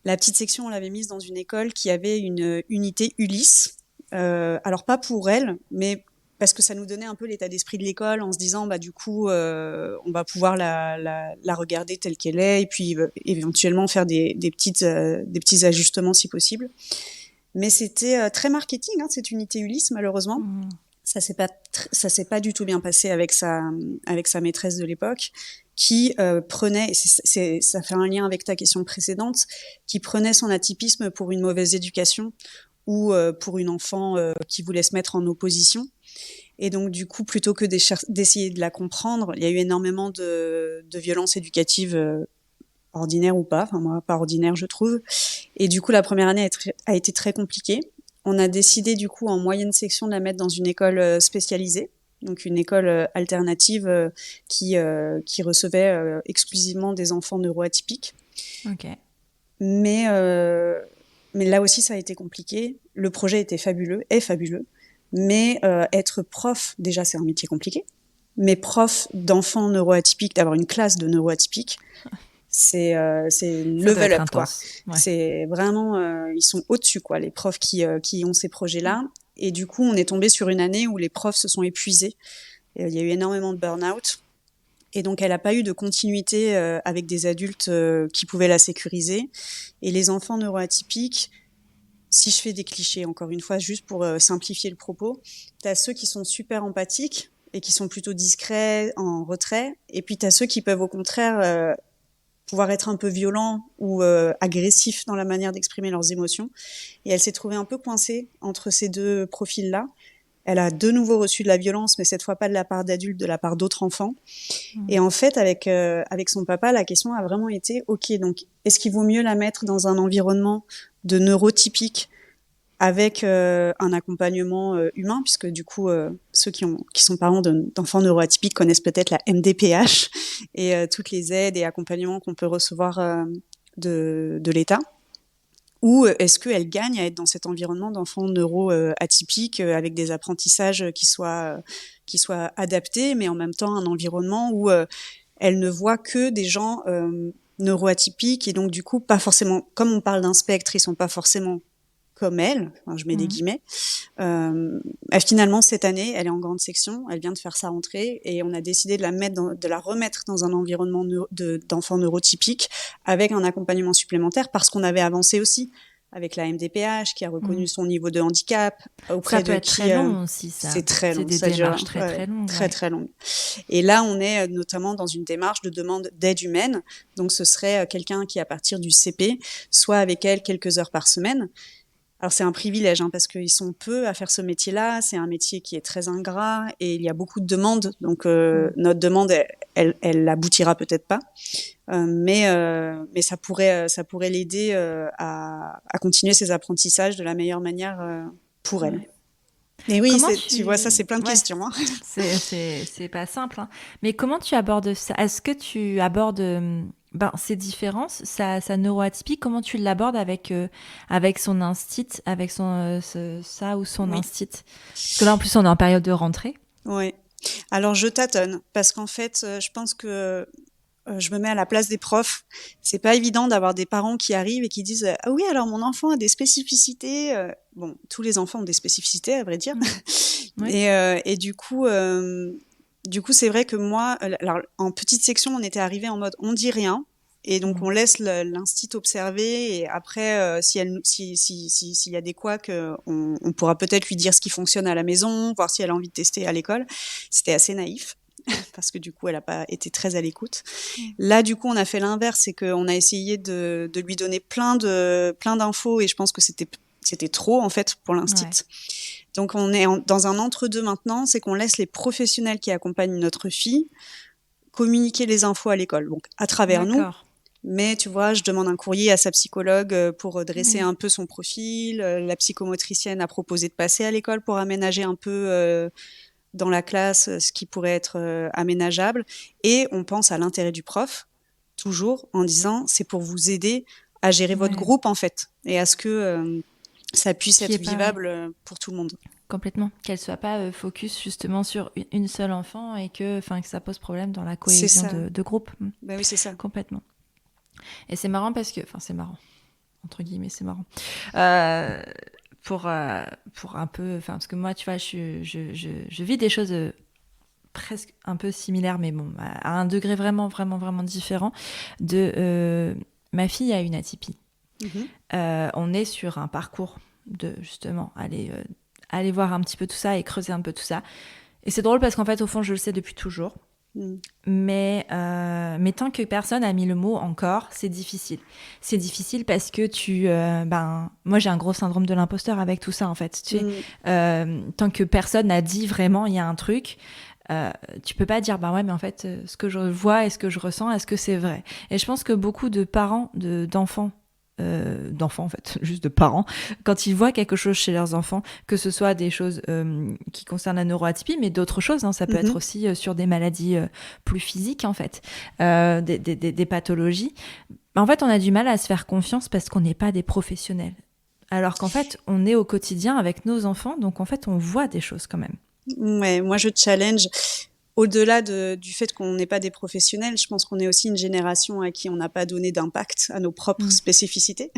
La petite section, on l'avait mise dans une école qui avait une unité Ulysse. Alors pas pour elle, mais parce que ça nous donnait un peu l'état d'esprit de l'école en se disant, bah du coup, on va pouvoir la regarder telle qu'elle est et puis éventuellement faire des petits ajustements si possible. Mais c'était très marketing, hein, cette unité Ulysse, malheureusement. Mhm. Ça s'est pas du tout bien passé avec sa maîtresse de l'époque qui prenait, ça fait un lien avec ta question précédente, qui prenait son atypisme pour une mauvaise éducation ou pour une enfant qui voulait se mettre en opposition. Et donc du coup, plutôt que d'essayer de la comprendre, il y a eu énormément de violences éducatives ordinaires ou pas, enfin moi pas ordinaires je trouve. Et du coup, la première année a été très compliquée. On a décidé du coup en moyenne section de la mettre dans une école spécialisée, donc une école alternative qui recevait exclusivement des enfants neuroatypiques. Ok. Mais là aussi, ça a été compliqué. Le projet était fabuleux, est fabuleux. Mais être prof, déjà, c'est un métier compliqué. Mais prof d'enfants neuroatypiques, d'avoir une classe de neuroatypiques, c'est Ça doit level être up, quoi. intense. Ouais. C'est vraiment, ils sont au-dessus, quoi, les profs qui ont ces projets-là. Et du coup, on est tombé sur une année où les profs se sont épuisés. Et il y a eu énormément de burn-out. Et donc, elle n'a pas eu de continuité avec des adultes qui pouvaient la sécuriser. Et les enfants neuroatypiques, si je fais des clichés, encore une fois, juste pour simplifier le propos, tu as ceux qui sont super empathiques et qui sont plutôt discrets, en retrait. Et puis, tu as ceux qui peuvent au contraire pouvoir être un peu violents ou agressifs dans la manière d'exprimer leurs émotions. Et elle s'est trouvée un peu coincée entre ces deux profils-là. Elle a de nouveau reçu de la violence, mais cette fois pas de la part d'adultes, de la part d'autres enfants. Et en fait, avec son papa, la question a vraiment été, ok, donc est-ce qu'il vaut mieux la mettre dans un environnement de neurotypique avec un accompagnement humain, puisque du coup, ceux qui sont parents d'enfants neuroatypiques connaissent peut-être la MDPH et toutes les aides et accompagnements qu'on peut recevoir de l'État. Ou est-ce qu'elle gagne à être dans cet environnement d'enfants neuroatypiques avec des apprentissages qui soient adaptés, mais en même temps un environnement où elle ne voit que des gens neuroatypiques et donc du coup pas forcément, comme on parle d'un spectre, ils sont pas forcément comme elle, enfin, je mets des guillemets. Finalement, cette année, elle est en grande section, elle vient de faire sa rentrée et on a décidé de la remettre dans un environnement d'enfants neurotypiques avec un accompagnement supplémentaire parce qu'on avait avancé aussi avec la MDPH qui a reconnu son niveau de handicap auprès Ça peut de être qui très long aussi, ça. c'est très long, C'est des ça dure démarches très très longues. très très longues. Et là, on est notamment dans une démarche de demande d'aide humaine. Donc, ce serait quelqu'un qui, à partir du CP, soit avec elle quelques heures par semaine. Alors c'est un privilège parce qu'ils sont peu à faire ce métier-là. C'est un métier qui est très ingrat et il y a beaucoup de demandes. Donc notre demande, elle aboutira peut-être pas, mais ça pourrait l'aider à continuer ses apprentissages de la meilleure manière pour elle. Et oui, tu vois, ça c'est plein de questions. C'est pas simple. Mais comment tu abordes ça? Est-ce que tu abordes ces différences, sa neuroatypie, comment tu l'abordes avec son instit, avec ça ou son instit? Parce que là, en plus, on est en période de rentrée. Oui. Alors, je tâtonne parce qu'en fait, je pense que je me mets à la place des profs. C'est pas évident d'avoir des parents qui arrivent et qui disent ah oui, alors mon enfant a des spécificités. Bon, tous les enfants ont des spécificités, à vrai dire. Oui. Et du coup, c'est vrai que moi, alors, en petite section, on était arrivé en mode on dit rien. Et donc, on laisse l'instit observer. Et après, s'il y a des couacs, on pourra peut-être lui dire ce qui fonctionne à la maison, voir si elle a envie de tester à l'école. C'était assez naïf. Parce que du coup, elle n'a pas été très à l'écoute. Là, du coup, on a fait l'inverse, c'est qu'on a essayé de lui donner plein d'infos et je pense que c'était trop, en fait, pour l'instit. Ouais. Donc, on est dans un entre-deux maintenant, c'est qu'on laisse les professionnels qui accompagnent notre fille communiquer les infos à l'école, donc à travers nous. Mais tu vois, je demande un courrier à sa psychologue pour dresser un peu son profil. La psychomotricienne a proposé de passer à l'école pour aménager un peu dans la classe ce qui pourrait être aménageable. Et on pense à l'intérêt du prof, toujours en disant c'est pour vous aider à gérer votre groupe en fait et à ce que ça puisse être vivable pour tout le monde. Complètement, qu'elle soit pas focus justement sur une seule enfant et que ça pose problème dans la cohésion de groupe. Ben oui, c'est ça. Complètement. Et c'est marrant parce que, c'est marrant, entre guillemets, c'est marrant. Pour un peu, parce que moi, tu vois, je vis des choses presque un peu similaires, mais bon, à un degré vraiment, vraiment, vraiment différent. Ma fille a une atypie. On est sur un parcours de justement aller voir un petit peu tout ça et creuser un peu tout ça. Et c'est drôle parce qu'en fait, au fond, je le sais depuis toujours. Mais tant que personne a mis le mot encore, c'est difficile. C'est difficile parce que moi j'ai un gros syndrome de l'imposteur avec tout ça en fait. Tu sais, tant que personne n'a dit vraiment il y a un truc, tu peux pas dire ouais mais en fait ce que je vois et ce que je ressens, est-ce que c'est vrai? Et je pense que beaucoup de parents d'enfants en fait, juste de parents, quand ils voient quelque chose chez leurs enfants, que ce soit des choses qui concernent la neuroatypie, mais d'autres choses, ça peut être aussi sur des maladies plus physiques en fait, des pathologies. en fait, on a du mal à se faire confiance parce qu'on n'est pas des professionnels. Alors qu'en fait, on est au quotidien avec nos enfants, donc en fait, on voit des choses quand même. Ouais, moi je challenge. Au-delà du fait qu'on n'est pas des professionnels, je pense qu'on est aussi une génération à qui on n'a pas donné d'impact à nos propres spécificités.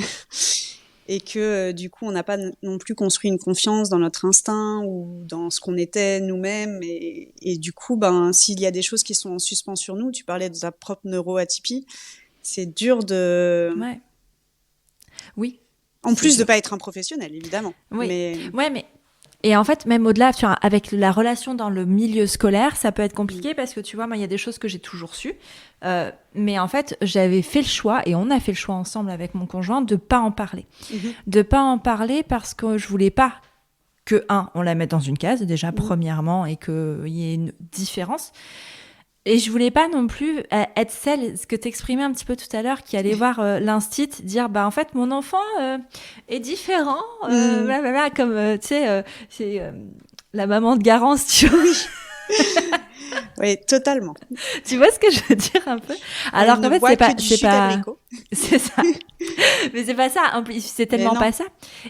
Et que du coup, on n'a pas non plus construit une confiance dans notre instinct ou dans ce qu'on était nous-mêmes. Et du coup, s'il y a des choses qui sont en suspens sur nous, tu parlais de ta propre neuroatypie, c'est dur de... Ouais. Oui. En plus de pas être un professionnel, évidemment. Oui. Mais... Ouais, mais... Et en fait, même au-delà, tu vois, avec la relation dans le milieu scolaire, ça peut être compliqué parce que tu vois, moi, il y a des choses que j'ai toujours su. Mais en fait, j'avais fait le choix, et on a fait le choix ensemble avec mon conjoint, de pas en parler. De pas en parler parce que je voulais pas que, on la mette dans une case, déjà, premièrement, et qu'il y ait une différence. Et je voulais pas non plus être celle, ce que t'exprimais un petit peu tout à l'heure, qui allait voir l'instit, dire en fait mon enfant est différent, blablabla, comme tu sais, c'est la maman de Garance, tu vois. Oui, totalement. Tu vois ce que je veux dire un peu? Alors qu'en fait c'est pas c'est ça. Mais c'est pas ça, en plus c'est tellement pas ça.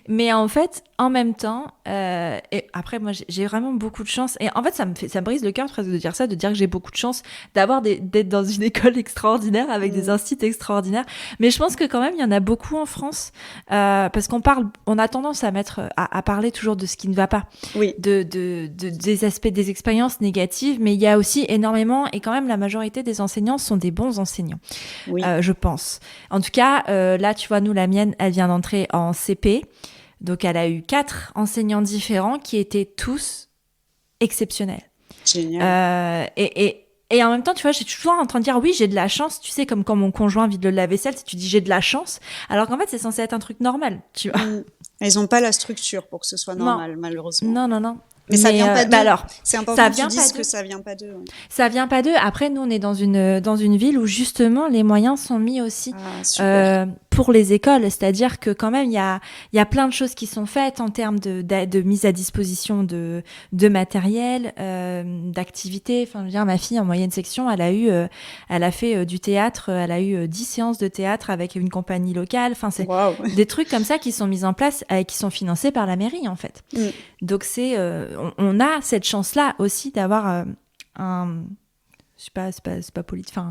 Mais en fait, en même temps et après moi j'ai vraiment beaucoup de chance, et en fait ça me brise le cœur presque de dire ça, de dire que j'ai beaucoup de chance d'être dans une école extraordinaire avec des instituts extraordinaires. Mais je pense que quand même il y en a beaucoup en France, parce on a tendance à parler toujours de ce qui ne va pas. Oui. Des aspects, des expériences négatives, mais il y a aussi énormément, et quand même la majorité des enseignants sont des bons enseignants, je pense. En tout cas, là, tu vois, nous, la mienne, elle vient d'entrer en CP, donc elle a eu 4 enseignants différents qui étaient tous exceptionnels. Génial. Et en même temps, tu vois, j'ai toujours en train de dire oui, j'ai de la chance, tu sais, comme quand mon conjoint vide le lave-vaisselle, tu dis j'ai de la chance, alors qu'en fait, c'est censé être un truc normal, tu vois. Ils n'ont pas la structure pour que ce soit normal, malheureusement. Non. Mais ça vient pas d'eux. Alors, c'est important que tu dises que ça vient pas d'eux. Ouais. Ça vient pas d'eux. Après, nous, on est dans une ville où justement les moyens sont mis aussi pour les écoles. C'est-à-dire que quand même, il y a plein de choses qui sont faites en termes de mise à disposition de matériel, d'activités. Enfin, je veux dire, ma fille en moyenne section, elle a fait du théâtre. Elle a eu 10 séances de théâtre avec une compagnie locale. Enfin, c'est des trucs comme ça qui sont mis en place et qui sont financés par la mairie, en fait. Donc c'est on a cette chance-là aussi d'avoir un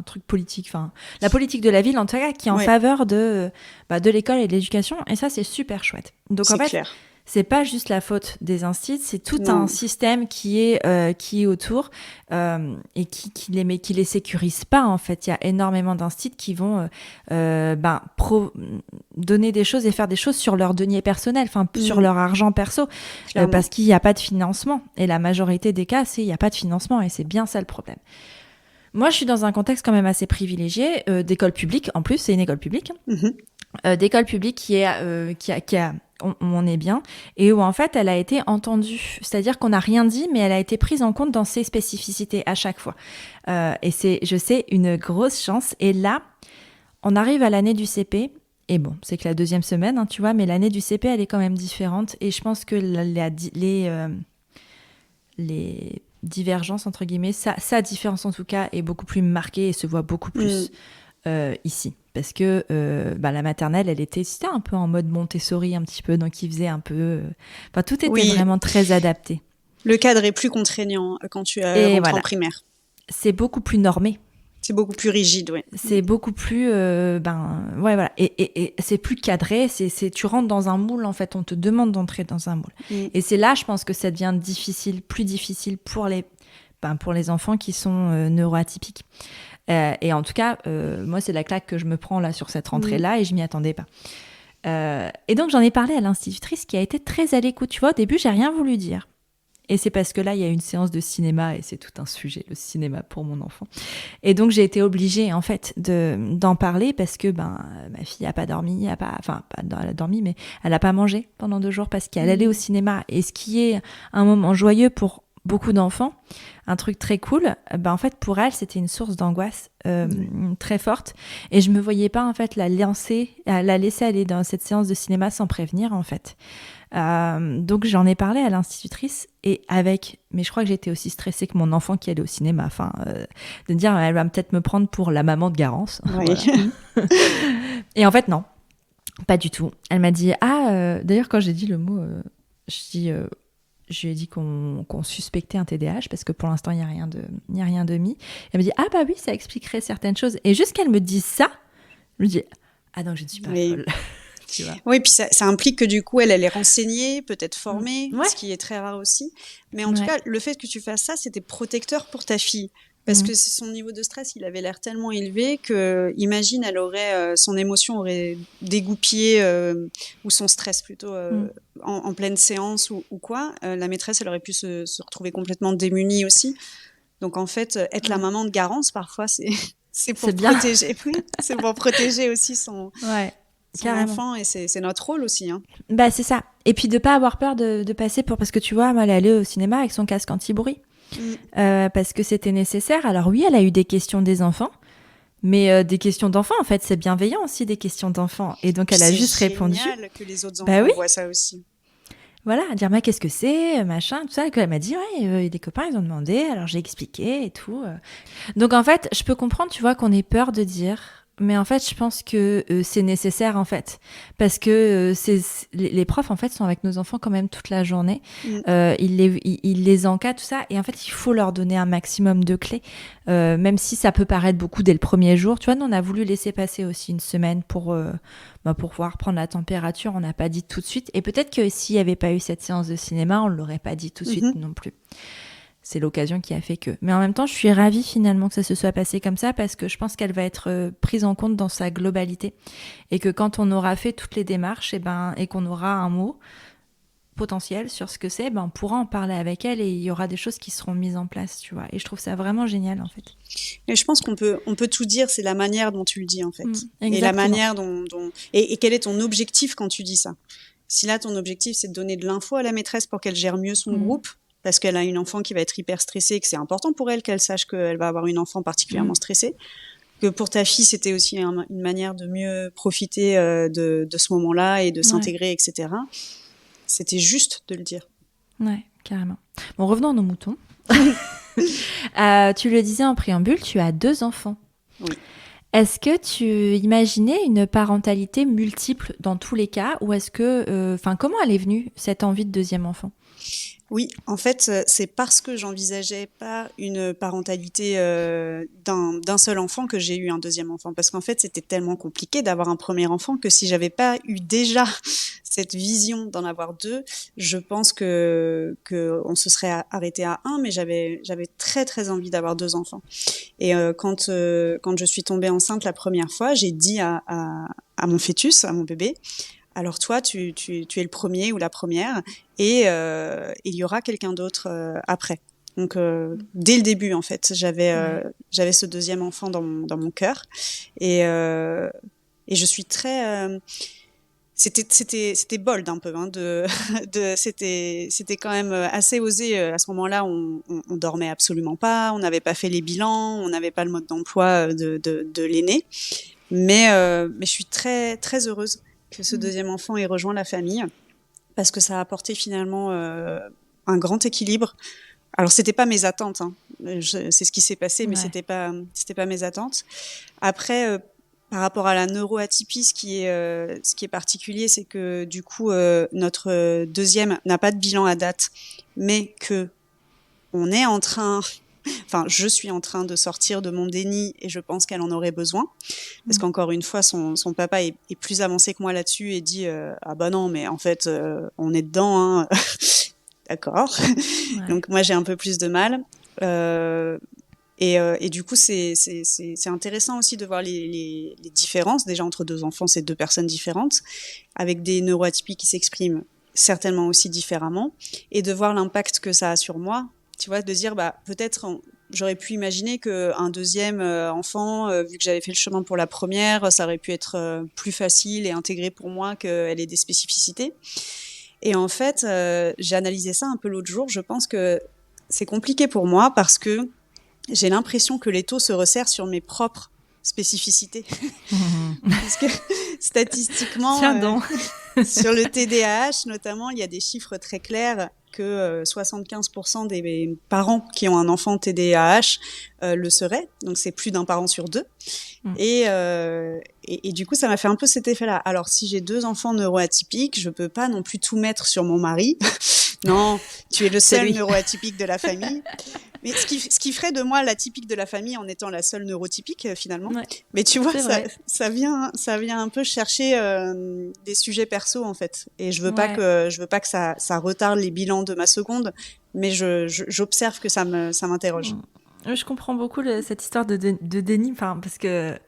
truc politique, enfin la politique de la ville en tout cas qui est en faveur de l'école et de l'éducation, et ça c'est super chouette. Donc en fait clair. C'est pas juste la faute des instituts, c'est tout un système qui est autour et qui les sécurise pas, en fait. Il y a énormément d'instituts qui vont donner des choses et faire des choses sur leur denier personnel, sur leur argent perso, parce qu'il n'y a pas de financement. Et la majorité des cas, il n'y a pas de financement, et c'est bien ça le problème. Moi, je suis dans un contexte quand même assez privilégié, d'école publique. En plus, c'est une école publique. D'école publique qui a on est bien, et où en fait elle a été entendue, c'est-à-dire qu'on n'a rien dit, mais elle a été prise en compte dans ses spécificités à chaque fois, et c'est, je sais, une grosse chance. Et là on arrive à l'année du CP, et bon, c'est que la 2e semaine, tu vois, mais l'année du CP elle est quand même différente, et je pense que les divergences entre guillemets, sa différence en tout cas est beaucoup plus marquée et se voit beaucoup plus ici, parce que la maternelle, c'était un peu en mode Montessori un petit peu, donc il faisait un peu tout était vraiment très adapté. Le cadre est plus contraignant quand tu rentres en primaire. C'est beaucoup plus normé, c'est beaucoup plus rigide, c'est beaucoup plus et c'est plus cadré, c'est tu rentres dans un moule, en fait, on te demande d'entrer dans un moule. Et c'est là, je pense que ça devient plus difficile pour les enfants qui sont neuroatypiques. Et en tout cas, moi, c'est la claque que je me prends là sur cette rentrée-là, et je m'y attendais pas. Et donc, j'en ai parlé à l'institutrice qui a été très à l'écoute. Tu vois, au début, j'ai rien voulu dire. Et c'est parce que là, il y a une séance de cinéma, et c'est tout un sujet, le cinéma pour mon enfant. Et donc, j'ai été obligée, en fait, d'en parler, parce que ma fille a pas dormi, elle a dormi, mais elle a pas mangé pendant 2 jours parce qu'elle allait au cinéma. Et ce qui est un moment joyeux pour beaucoup d'enfants, un truc très cool, en fait pour elle c'était une source d'angoisse très forte, et je me voyais pas en fait la laisser aller dans cette séance de cinéma sans prévenir, en fait. Donc j'en ai parlé à l'institutrice, mais je crois que j'étais aussi stressée que mon enfant qui allait au cinéma, de dire elle va peut-être me prendre pour la maman de Garance. Et en fait, non, pas du tout. Elle m'a dit, d'ailleurs, quand j'ai dit le mot, je lui ai dit qu'on suspectait un TDAH parce que pour l'instant, il n'y a rien de mis. Elle me dit, bah oui, ça expliquerait certaines choses. Et juste qu'elle me dise ça, je me dis, donc je ne suis pas folle. Tu vois. Oui, puis ça implique que du coup, elle est renseignée, peut-être formée, ce qui est très rare aussi. Mais en tout cas, le fait que tu fasses ça, c'était protecteur pour ta fille. Parce que son niveau de stress, il avait l'air tellement élevé que, imagine, son émotion aurait dégoupillé, ou son stress plutôt, en pleine séance ou quoi. La maîtresse, elle aurait pu se retrouver complètement démunie aussi. Donc en fait, être la maman de Garance, parfois, c'est pour protéger. C'est pour protéger aussi son enfant, et c'est notre rôle aussi. Hein. Bah, c'est ça. Et puis de pas avoir peur de passer pour... Parce que tu vois, elle est allée au cinéma avec son casque anti-bruit. Parce que c'était nécessaire. Alors oui, elle a eu des questions des enfants, mais des questions d'enfants, en fait, c'est bienveillant aussi, des questions d'enfants. Et donc, elle a juste répondu... C'est génial que les autres enfants voient ça aussi. Voilà, à dire, qu'est-ce que c'est, machin, tout ça. Et elle m'a dit, des copains, ils ont demandé, alors j'ai expliqué et tout. Donc, en fait, je peux comprendre, tu vois, qu'on ait peur de dire... Mais en fait, je pense que c'est nécessaire, en fait. Parce que les profs, en fait, sont avec nos enfants quand même toute la journée. Ils les encadrent, tout ça. Et en fait, il faut leur donner un maximum de clés. Même si ça peut paraître beaucoup dès le premier jour. Tu vois, nous, on a voulu laisser passer aussi une semaine pour pouvoir prendre la température. On n'a pas dit tout de suite. Et peut-être que s'il n'y avait pas eu cette séance de cinéma, on ne l'aurait pas dit tout de suite non plus. C'est l'occasion qui a fait que. Mais en même temps, je suis ravie finalement que ça se soit passé comme ça parce que je pense qu'elle va être prise en compte dans sa globalité. Et que quand on aura fait toutes les démarches et qu'on aura un mot potentiel sur ce que c'est, on pourra en parler avec elle et il y aura des choses qui seront mises en place, tu vois. Et je trouve ça vraiment génial, en fait. Et je pense qu'on peut tout dire, c'est la manière dont tu le dis, en fait. Et la manière dont... Et quel est ton objectif quand tu dis ça ? Si là, ton objectif, c'est de donner de l'info à la maîtresse pour qu'elle gère mieux son groupe, parce qu'elle a une enfant qui va être hyper stressée et que c'est important pour elle qu'elle sache qu'elle va avoir une enfant particulièrement stressée. Que pour ta fille, c'était aussi une manière de mieux profiter de ce moment-là et de s'intégrer, etc. C'était juste de le dire. Ouais, carrément. Bon, revenons à nos moutons. Tu le disais en préambule, tu as 2 enfants. Oui. Est-ce que tu imaginais une parentalité multiple dans tous les cas ou est-ce que... comment elle est venue, cette envie de 2e enfant ? Oui, en fait, c'est parce que j'envisageais pas une parentalité d'un seul enfant que j'ai eu un 2e enfant. Parce qu'en fait, c'était tellement compliqué d'avoir un premier enfant que si j'avais pas eu déjà cette vision d'en avoir 2, je pense que on se serait arrêté à 1, mais j'avais très très envie d'avoir 2 enfants. Et quand je suis tombée enceinte la première fois, j'ai dit à mon fœtus, à mon bébé, alors toi, tu es le premier ou la première, et il y aura quelqu'un d'autre après. Donc dès le début, en fait, j'avais ce 2e enfant dans mon cœur, et je suis très c'était bold un peu, hein, c'était quand même assez osé. À ce moment-là, on dormait absolument pas, on n'avait pas fait les bilans, on n'avait pas le mode d'emploi de l'aîné, mais je suis très très heureuse que ce 2e enfant ait rejoint la famille, parce que ça a apporté finalement un grand équilibre. Alors c'était pas mes attentes, hein. C'est ce qui s'est passé, mais c'était pas mes attentes. Après, par rapport à la neuroatypie, ce qui est particulier, c'est que du coup notre 2e n'a pas de bilan à date, mais que on est en train... Enfin, je suis en train de sortir de mon déni et je pense qu'elle en aurait besoin. Parce qu'encore une fois, son papa est plus avancé que moi là-dessus et dit ah bah non, mais en fait, on est dedans, hein. D'accord. Ouais. Donc moi, j'ai un peu plus de mal. Et du coup, c'est intéressant aussi de voir les différences. Déjà, entre 2 enfants, c'est 2 personnes différentes, avec des neuroatypies qui s'expriment certainement aussi différemment, et de voir l'impact que ça a sur moi. Tu vois, de dire, peut-être, j'aurais pu imaginer qu'un 2e enfant, vu que j'avais fait le chemin pour la première, ça aurait pu être plus facile et intégré pour moi qu'elle ait des spécificités. Et en fait, j'ai analysé ça un peu l'autre jour. Je pense que c'est compliqué pour moi parce que j'ai l'impression que l'étau se resserre sur mes propres spécificités. Parce que statistiquement, Tiens donc. sur le TDAH notamment, il y a des chiffres très clairs que 75% des parents qui ont un enfant TDAH le seraient. Donc, c'est plus d'un parent sur deux. Et du coup, ça m'a fait un peu cet effet-là. Alors, si j'ai 2 enfants neuroatypiques, je peux pas non plus tout mettre sur mon mari. Non, tu es le seul neuroatypique de la famille. Mais ce qui ferait de moi l'atypique de la famille en étant la seule neurotypique finalement. Ouais, mais tu vois, ça vient un peu chercher des sujets perso en fait. Et je veux pas que ça retarde les bilans de ma seconde, mais j'observe que ça m'interroge. Je comprends beaucoup cette histoire de déni, parce que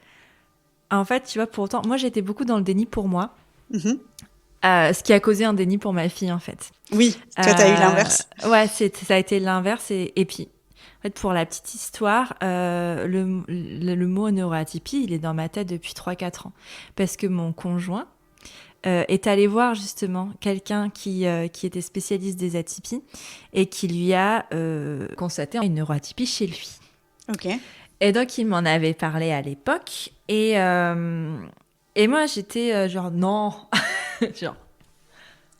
en fait, tu vois, pour autant, moi j'étais beaucoup dans le déni pour moi. Ce qui a causé un déni pour ma fille, en fait. Oui, toi, t'as eu l'inverse. Ouais, ça a été l'inverse. Et puis, en fait, pour la petite histoire, le mot neuroatypie, il est dans ma tête depuis 3-4 ans. Parce que mon conjoint est allé voir, justement, quelqu'un qui était spécialiste des atypies et qui lui a constaté une neuroatypie chez lui. Ok. Et donc, il m'en avait parlé à l'époque. Et moi, j'étais genre, non genre,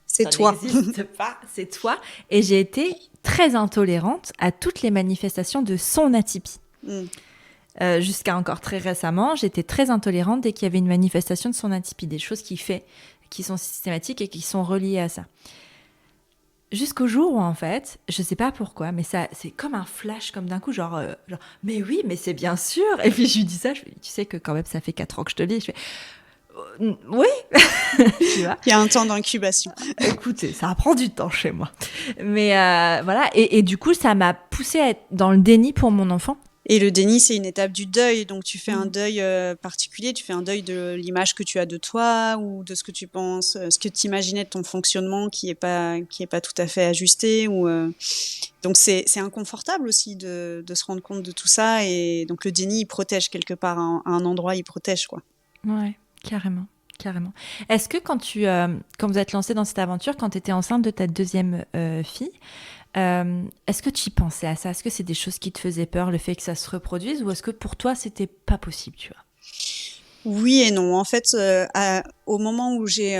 c'est toi. N'existe pas, c'est toi. Et j'ai été très intolérante à toutes les manifestations de son atypie. Jusqu'à encore très récemment, j'étais très intolérante dès qu'il y avait une manifestation de son atypie, des choses qu'il fait, qui sont systématiques et qui sont reliées à ça. Jusqu'au jour où, en fait, je sais pas pourquoi, mais ça, c'est comme un flash, comme d'un coup, genre, mais oui, mais c'est bien sûr. Et puis je lui dis ça, tu sais que quand même, ça fait 4 ans que je te lis. Je fais, oui. Tu vois. Il y a un temps d'incubation. Écoutez, ça prend du temps chez moi. Mais voilà, et du coup, ça m'a poussée à être dans le déni pour mon enfant. Et le déni, c'est une étape du deuil. Donc, tu fais un deuil particulier. Tu fais un deuil de l'image que tu as de toi ou de ce que tu penses, ce que tu imaginais de ton fonctionnement qui est pas tout à fait ajusté. Donc, c'est inconfortable aussi de se rendre compte de tout ça. Et donc, le déni, il protège quelque part. À un endroit, il protège, quoi. Ouais, carrément. Est-ce que quand vous êtes lancé dans cette aventure, quand tu étais enceinte de ta deuxième fille, est-ce que tu y pensais à ça? Est-ce que c'est des choses qui te faisaient peur, le fait que ça se reproduise, ou est-ce que pour toi, c'était pas possible, tu vois? Oui et non. En fait, au moment où j'ai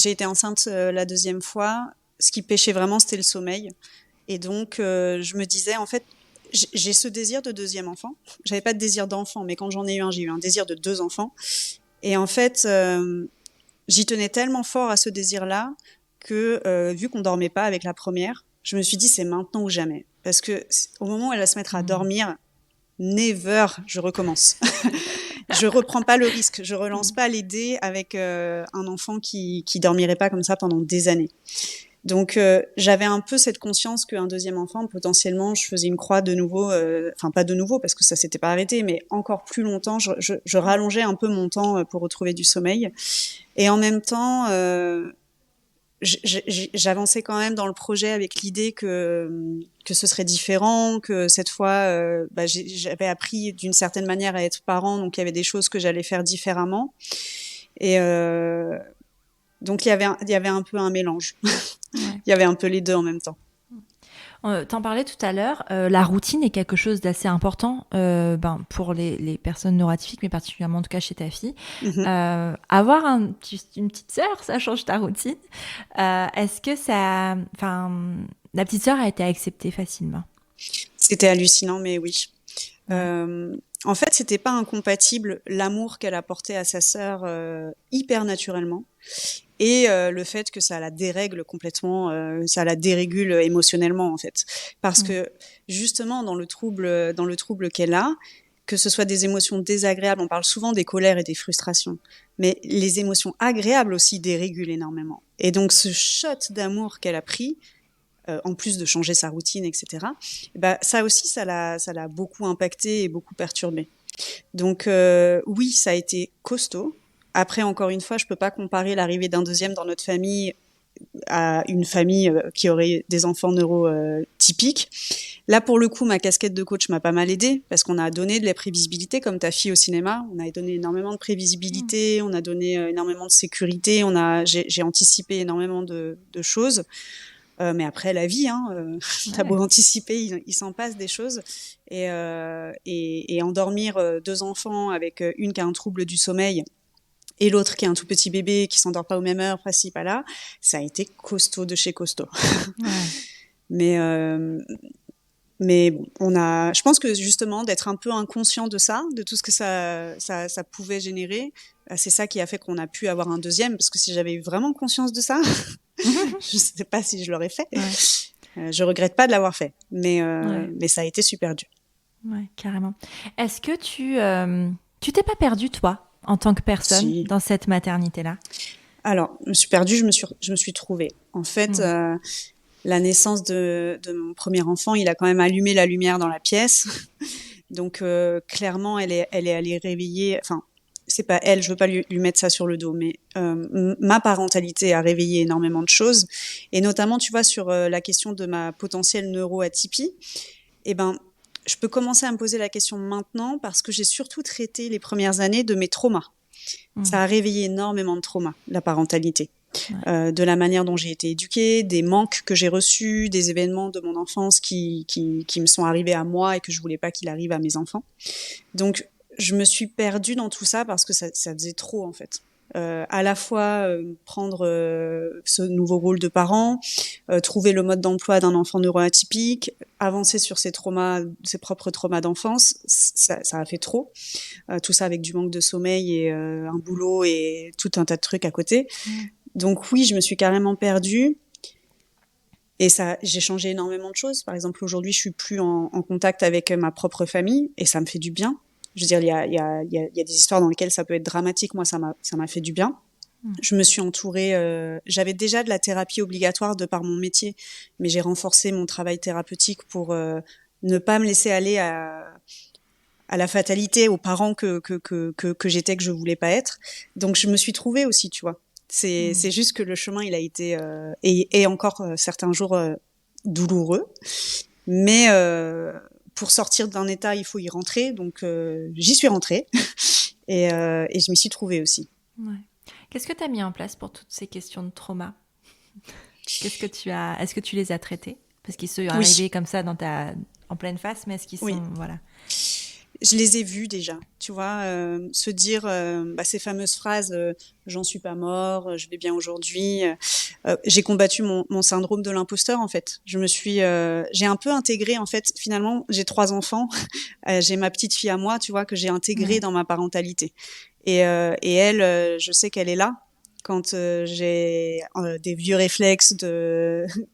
été enceinte la deuxième fois, ce qui pêchait vraiment, c'était le sommeil. Et donc, je me disais, en fait, j'ai ce désir de deuxième enfant. J'avais pas de désir d'enfant, mais quand j'en ai eu un, j'ai eu un désir de 2 enfants. Et en fait, j'y tenais tellement fort à ce désir-là que, vu qu'on dormait pas avec la première, je me suis dit, c'est maintenant ou jamais. Parce que au moment où elle va se mettre à dormir, never, je recommence. Je reprends pas le risque. Je relance pas les dés avec un enfant qui dormirait pas comme ça pendant des années. Donc, j'avais un peu cette conscience qu'un deuxième enfant, potentiellement, je faisais une croix de nouveau, enfin pas de nouveau parce que ça s'était pas arrêté, mais encore plus longtemps, je rallongeais un peu mon temps pour retrouver du sommeil. Et en même temps, j'avançais quand même dans le projet avec l'idée que ce serait différent, que cette fois, j'avais appris d'une certaine manière à être parent, donc il y avait des choses que j'allais faire différemment. Et donc il y avait un peu un mélange. Ouais. Il y avait un peu les deux en même temps. T'en parlais tout à l'heure, la routine est quelque chose d'assez important pour les personnes neuroatypiques, mais particulièrement en tout cas chez ta fille. Avoir une petite sœur, ça change ta routine. Est-ce que la petite sœur a été acceptée facilement? C'était hallucinant, mais oui. En fait, c'était pas incompatible l'amour qu'elle apportait à sa sœur hyper naturellement. Et le fait que ça la dérègle complètement, ça la dérégule émotionnellement en fait, parce que justement dans le trouble qu'elle a, que ce soit des émotions désagréables, on parle souvent des colères et des frustrations, mais les émotions agréables aussi dérégulent énormément. Et donc ce shot d'amour qu'elle a pris, en plus de changer sa routine, etc. Ça aussi, ça l'a beaucoup impacté et beaucoup perturbé. Donc oui, ça a été costaud. Après, encore une fois, je peux pas comparer l'arrivée d'un deuxième dans notre famille à une famille qui aurait des enfants neurotypiques. Là, pour le coup, ma casquette de coach m'a pas mal aidée parce qu'on a donné de la prévisibilité, comme ta fille au cinéma. On a donné énormément de prévisibilité, on a donné énormément de sécurité, j'ai anticipé énormément de choses. Mais après, la vie, t'as beau anticiper, il s'en passe des choses. Et endormir 2 enfants avec une qui a un trouble du sommeil et l'autre qui est un tout petit bébé qui s'endort pas aux mêmes heures, pas ci, pas là, ça a été costaud de chez costaud. Mais mais bon, je pense que justement d'être un peu inconscient de ça, de tout ce que ça pouvait générer, c'est ça qui a fait qu'on a pu avoir un deuxième. Parce que si j'avais eu vraiment conscience de ça, je sais pas si je l'aurais fait. Ouais. Je regrette pas de l'avoir fait, Ouais. mais ça a été super dur. Ouais, carrément. Est-ce que tu t'es pas perdue, toi, en tant que personne, Si. dans cette maternité-là? Alors, je me suis perdue, je me suis trouvée. En fait, Mm. la naissance de mon premier enfant, il a quand même allumé la lumière dans la pièce. Donc, clairement, elle est allée réveiller. Enfin, c'est pas elle, je veux pas lui mettre ça sur le dos, mais ma parentalité a réveillé énormément de choses. Et notamment, tu vois, sur la question de ma potentielle neuroatypie, eh ben, je peux commencer à me poser la question maintenant parce que j'ai surtout traité les premières années de mes traumas. Mm. Ça a réveillé énormément de traumas, la parentalité. Ouais. De la manière dont j'ai été éduquée, des manques que j'ai reçus, des événements de mon enfance qui me sont arrivés à moi et que je voulais pas qu'il arrive à mes enfants. Donc, je me suis perdue dans tout ça parce que ça faisait trop, en fait. À la fois prendre ce nouveau rôle de parent, trouver le mode d'emploi d'un enfant neuroatypique, avancer sur ses traumas, ses propres traumas d'enfance, ça a fait trop. Tout ça avec du manque de sommeil et un boulot et tout un tas de trucs à côté. Mm. Donc oui, je me suis carrément perdue. Et ça, j'ai changé énormément de choses. Par exemple, aujourd'hui, je suis plus en contact avec ma propre famille et ça me fait du bien. Je veux dire, il y a des histoires dans lesquelles ça peut être dramatique. Moi, ça m'a fait du bien. Mm. Je me suis entourée. J'avais déjà de la thérapie obligatoire de par mon métier, mais j'ai renforcé mon travail thérapeutique pour ne pas me laisser aller à la fatalité, aux parents que j'étais, que je voulais pas être. Donc, je me suis trouvée aussi, tu vois. C'est juste que le chemin, il a été et encore certains jours douloureux, mais pour sortir d'un état, il faut y rentrer. Donc j'y suis rentrée et je m'y suis trouvée aussi. Ouais. Qu'est-ce que tu as mis en place pour toutes ces questions de trauma? Est-ce que tu les as traités? Parce qu'ils sont Oui, arrivés comme ça en pleine face, mais est-ce qu'ils oui. sont, voilà. Je les ai vus déjà, tu vois, se dire ces fameuses phrases j'en suis pas mort, je vais bien aujourd'hui. J'ai combattu mon syndrome de l'imposteur en fait. J'ai un peu intégré en fait. Finalement, j'ai 3 enfants, j'ai ma petite fille à moi, tu vois, que j'ai intégrée Ouais. dans ma parentalité. Et elle, je sais qu'elle est là quand j'ai des vieux réflexes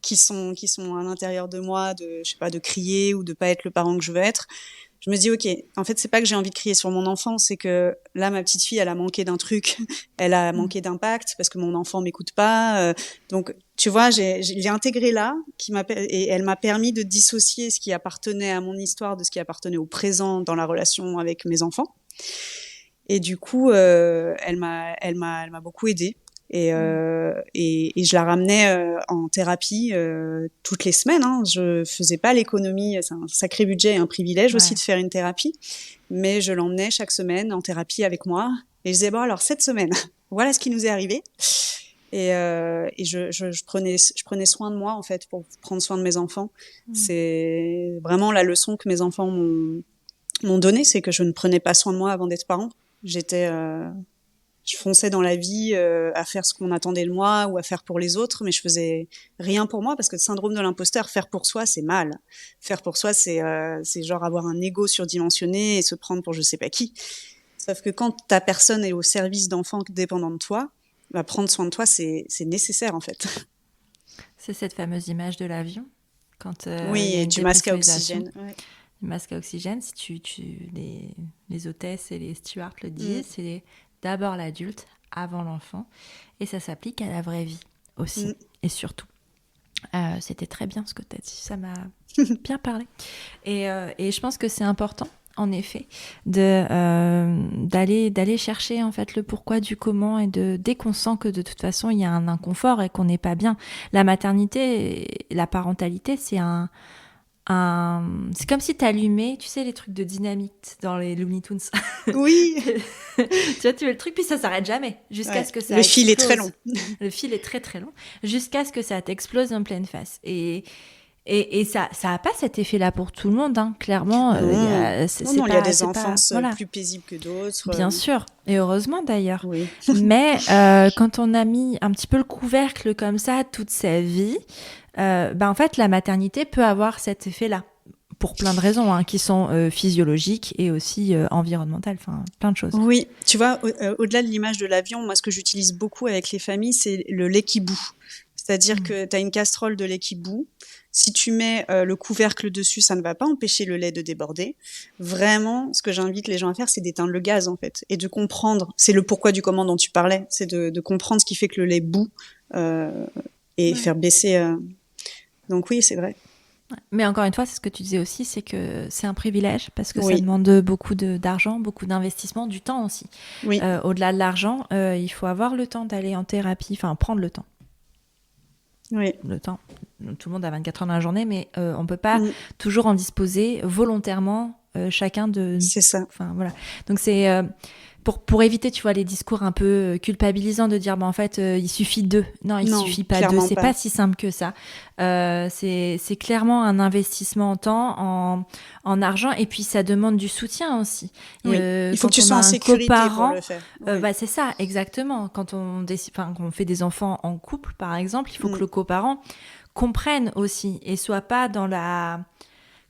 qui sont à l'intérieur de moi, de je sais pas, de crier ou de pas être le parent que je veux être. Je me dis, ok, en fait, c'est pas que j'ai envie de crier sur mon enfant, c'est que là, ma petite fille, elle a manqué d'un truc, elle a Mm. manqué d'impact parce que mon enfant m'écoute pas. Donc, tu vois, j'ai intégré là, et elle m'a permis de dissocier ce qui appartenait à mon histoire de ce qui appartenait au présent dans la relation avec mes enfants. Et du coup, elle m'a beaucoup aidée. Mm. Et je la ramenais en thérapie toutes les semaines. Hein. Je faisais pas l'économie, c'est un sacré budget et un privilège aussi Ouais. de faire une thérapie, mais je l'emmenais chaque semaine en thérapie avec moi. Et je disais bon alors cette semaine, voilà ce qui nous est arrivé. Et je prenais soin de moi en fait pour prendre soin de mes enfants. Mm. C'est vraiment la leçon que mes enfants m'ont donnée, c'est que je ne prenais pas soin de moi avant d'être parent. J'étais je fonçais dans la vie à faire ce qu'on attendait de moi ou à faire pour les autres, mais je faisais rien pour moi parce que le syndrome de l'imposteur, faire pour soi, c'est mal. Faire pour soi, c'est genre avoir un ego surdimensionné et se prendre pour je sais pas qui. Sauf que quand ta personne est au service d'enfants dépendants de toi, bah, prendre soin de toi, c'est nécessaire en fait. C'est cette fameuse image de l'avion, quand il y Oui, a et une du masque à dépressurisation. oxygène. Ouais. Le masque à oxygène, si les hôtesses et les stewards le Mm, disent, c'est d'abord l'adulte avant l'enfant. Et ça s'applique à la vraie vie aussi, mm. et surtout. C'était très bien ce que tu as dit, ça m'a bien parlé. Et je pense que c'est important, en effet, d'aller chercher en fait le pourquoi du comment et dès qu'on sent que de toute façon il y a un inconfort et qu'on n'est pas bien. La maternité, la parentalité, c'est comme si t'allumais, tu sais, les trucs de dynamite dans les Looney Tunes. Oui, Tu vois, tu mets le truc, puis ça s'arrête jamais, jusqu'à ouais. ce que ça Le fil est très explose. long. Le fil est très très long, jusqu'à ce que ça t'explose en pleine face. Et Et ça a pas cet effet-là pour tout le monde, hein. Clairement. Non, il y a des enfances voilà. plus paisibles que d'autres. Bien sûr, et heureusement d'ailleurs. Oui. Mais quand on a mis un petit peu le couvercle comme ça toute sa vie, en fait, la maternité peut avoir cet effet-là. Pour plein de raisons, hein, qui sont physiologiques et aussi environnementales, enfin plein de choses. Oui, tu vois, au-delà de l'image de l'avion, moi ce que j'utilise beaucoup avec les familles, c'est le lait qui bout. C'est-à-dire que tu as une casserole de lait qui bout. Si tu mets le couvercle dessus, ça ne va pas empêcher le lait de déborder. Vraiment, ce que j'invite les gens à faire, c'est d'éteindre le gaz, en fait, et de comprendre. C'est le pourquoi du comment dont tu parlais. C'est de comprendre ce qui fait que le lait bout et faire baisser. Donc oui, c'est vrai. Mais encore une fois, c'est ce que tu disais aussi, c'est que c'est un privilège parce que ça demande beaucoup d'argent, beaucoup d'investissement, du temps aussi. Oui. Au-delà de l'argent, il faut avoir le temps d'aller en thérapie, enfin prendre le temps. Oui. Le temps. Tout le monde a 24 heures dans la journée, mais on ne peut pas toujours en disposer volontairement chacun de... C'est ça. Enfin, voilà. Donc c'est... Pour éviter, tu vois, les discours un peu culpabilisants de dire, en fait, il suffit d'eux. Non, il suffit pas d'eux. C'est pas si simple que ça. C'est clairement un investissement en temps, en argent, et puis ça demande du soutien aussi. Oui. Il faut que tu sois en sécurité pour le faire. Oui. C'est ça, exactement. Quand on fait des enfants en couple, par exemple, il faut que le coparent comprenne aussi et soit pas dans la...